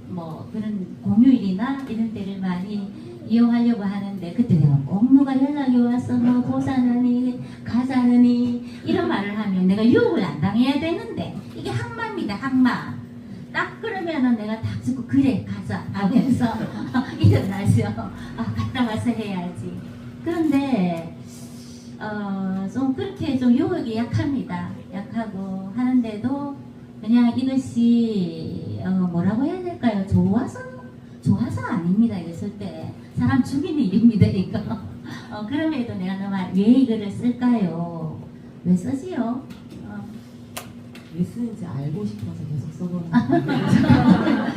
[SPEAKER 3] 뭐 그런 공휴일이나 이런 때를 많이 이용하려고 하는데, 그때 내가 꼭 누가 연락이 와서 뭐 보자느니 가자느니 이런 말을 하면 내가 유혹을 안 당해야 되는데, 이게 항마입니다, 항마. 딱 그러면은 내가 딱 듣고 그래 가자 하면서 일어나죠. 갔다 와서 해야지. 그런데 좀 그렇게 좀 유혹이 약합니다. 약하고 하는데도 그냥 이것이 뭐라고 해야 될까요? 좋아서 아닙니다. 이거 쓸 때 사람 죽이는 일입니다, 이거. 그럼에도 내가 너무 왜 이거를 쓸까요? 왜 쓰지요?
[SPEAKER 2] 왜 쓰는지 알고 싶어서 계속 써보는 거예요.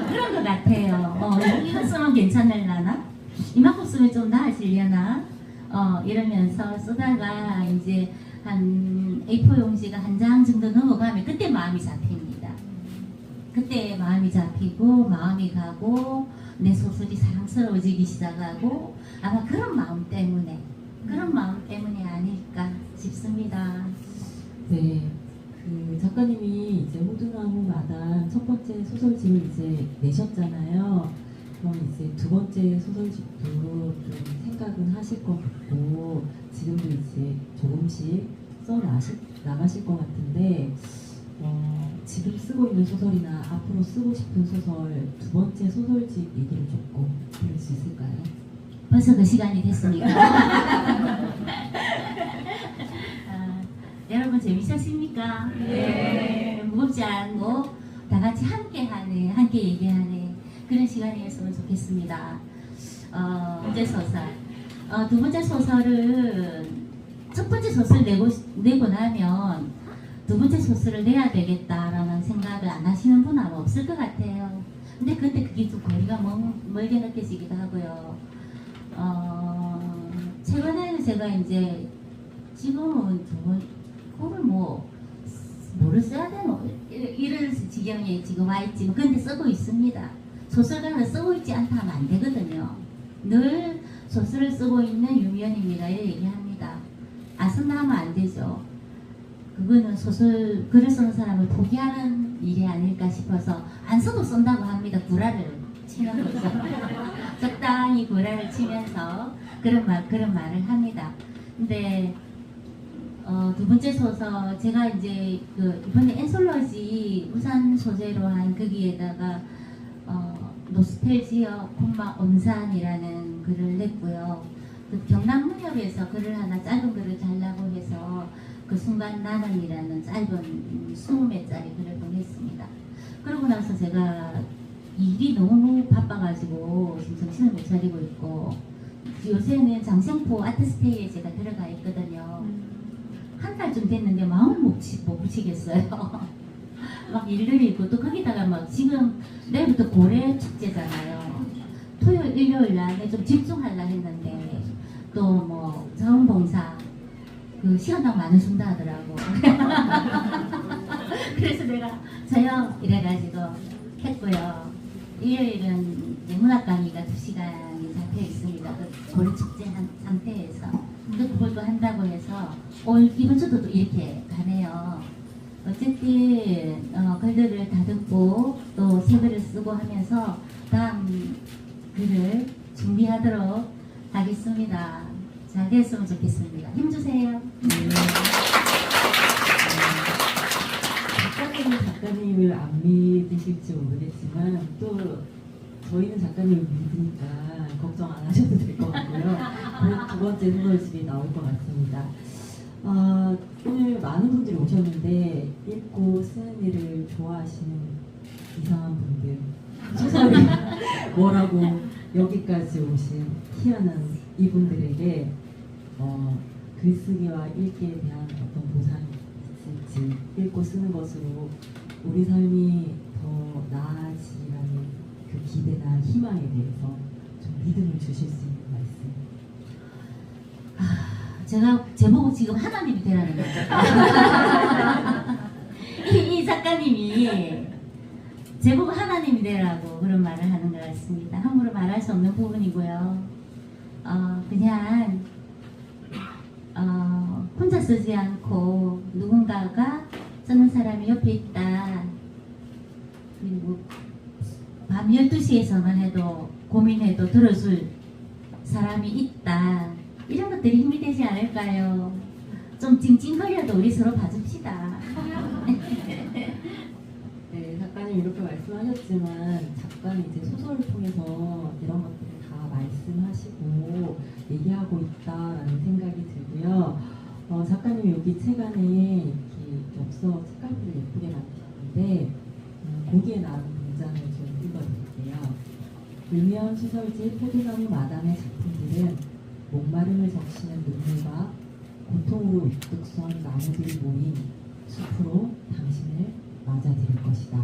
[SPEAKER 3] 그런 것 같아요. 이거 쓰면 괜찮을라나? 이만큼 쓰면 좀 나아지려나? 이러면서 쓰다가 이제 한 A4 용지가 한 장 정도 넘어가면 그때 마음이 잡힙니다. 그때 마음이 잡히고 마음이 가고 내 소설이 사랑스러워지기 시작하고 아마 그런 마음 때문에 아닐까 싶습니다.
[SPEAKER 2] 네, 그 작가님이 이제 호두나무 마당 첫 번째 소설집을 이제 내셨잖아요. 그럼 이제 두 번째 소설집도 좀 생각은 하실 것 같고 지금도 이제 조금씩 나가실 것 같은데 지금 쓰고 있는 소설이나 앞으로 쓰고 싶은 소설 두 번째 소설집 얘기를 조금 들을 수 있을까요?
[SPEAKER 3] 벌써 그 시간이 됐습니까? 여러분 재밌었습니까? 네. 무겁지 않고 다 같이 함께 얘기하는 그런 시간이었으면 좋겠습니다. 번째 소설. 두 번째 소설은 첫 번째 소설 내고 나면 두 번째 소설을 내야 되겠다라는 생각을 안 하시는 분은 아마 없을 것 같아요. 근데 그때 그게 좀 거리가 멀게 느껴지기도 하고요. 최근에는 제가 이제 지금은 그걸 뭐를 써야 되노 이런 지경에 지금 와 있지만 근데 쓰고 있습니다. 소설가는 쓰고 있지 않다 하면 안 되거든요. 늘 소설을 쓰고 있는 유미연입니다. 이렇게 얘기합니다. 안 쓴다 하면 안 되죠. 그거는 글을 쓰는 사람을 포기하는 일이 아닐까 싶어서 안 써도 쓴다고 합니다. 구라를 치는 거죠. 적당히 구라를 치면서 그런 말을 합니다. 근데 두 번째 소설 제가 이제 이번에 엔솔로지 우산 소재로 한 거기에다가 노스텔지어 온산이라는 글을 냈고요. 경남무협에서 글을 하나 짧은 글을 달라고 해서 그 순간 나는이라는 짧은 20매짜리 글을 보냈습니다. 그러고 나서 제가 일이 너무 바빠가지고 지금 정신을 못 차리고 있고 요새는 장생포 아트스테이에 제가 들어가 있거든요. 한 달쯤 됐는데 마음을 못 붙이겠어요. 막 일들이 있고 또 거기다가 막 지금 내일부터 고래 축제잖아요. 토요일 일요일 날에 좀 집중하려 했는데 또 뭐 자원봉사 시간당 많은 준다 하더라고. 그래서 내가 저요 이래가지고 했고요. 일요일은 문학 강의가 2시간이 잡혀 있습니다. 그 고래 축제 한 상태에서 그걸 또 한다고 해서 이번 주도 또 이렇게 가네요. 어쨌든 글들을 다듬고 또 새 글을 쓰고 하면서 다음 글을 준비하도록 하겠습니다. 잘 됐으면 좋겠습니다. 힘주세요.
[SPEAKER 2] 작가님을 안 믿으실지 모르겠지만 또 저희는 작가님을 믿으니까 걱정 안 하셔도 될 것 같고요. 곧 두 번째 소설집이 나올 것 같습니다. 오늘 많은 분들이 오셨는데 읽고 쓰는 일을 좋아하시는 이상한 분들 소설이 뭐라고 여기까지 오신 희한한 이분들에게 글쓰기와 읽기에 대한 어떤 보상이 있을지 읽고 쓰는 것으로 우리 삶이 더 나아지라는 그 기대나 희망에 대해서 좀 믿음을 주실 수 있는 말씀.
[SPEAKER 3] 제가 제보고 지금 하나님이 되라는 거죠. 이 작가님이 제보고 하나님이 되라고 그런 말을 하는 것 같습니다. 함부로 말할 수 없는 부분이고요. 그냥 혼자 쓰지 않고 누군가가 쓰는 사람이 옆에 있다. 그리고 밤 12시에서만 해도 고민해도 들어줄 사람이 있다. 이런 것들이 힘이 되지 않을까요? 좀 찡찡거려도 우리 서로 봐줍시다.
[SPEAKER 2] 네, 작가님 이렇게 말씀하셨지만 작가는 이제 소설을 통해서 이런 것들을 다 말씀하시고 얘기하고 있다라는 생각이 들고요. 작가님이 여기 책 안에 이렇게 엽서 책갈피를 예쁘게 만드셨는데 거기에 나온 문장을 좀 읽어드릴게요. 불면 소설집 호두나무 마담의 작품들은 목마름을 적시는 눈물과 고통으로 우뚝 선 나무들이 모인 숲으로 당신을 맞아들일 것이다.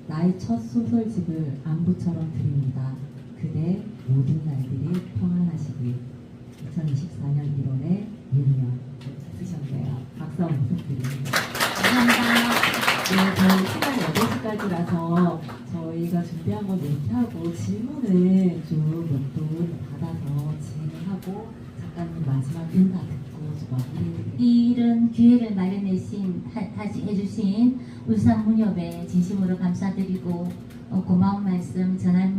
[SPEAKER 2] 나의 첫 소설집을 안부처럼 드립니다. 그대 모든 날들이 평안하시길. 2024년 1월에 유미연 쓰셨네요. 박수 한번 부탁드립니다.
[SPEAKER 3] 감사합니다.
[SPEAKER 2] 네, 저희 시간이 8시까지 시간이라서 저희가 준비한 건 이렇게 하고 질문을 좀 몇 분 받아서 진행하고 작가님 마지막 인사 듣고 좀 마무리해드릴게요.
[SPEAKER 3] 이런 기회를 마련해신 다시 해주신 울산문협에 진심으로 감사드리고 고마운 말씀 전합니다.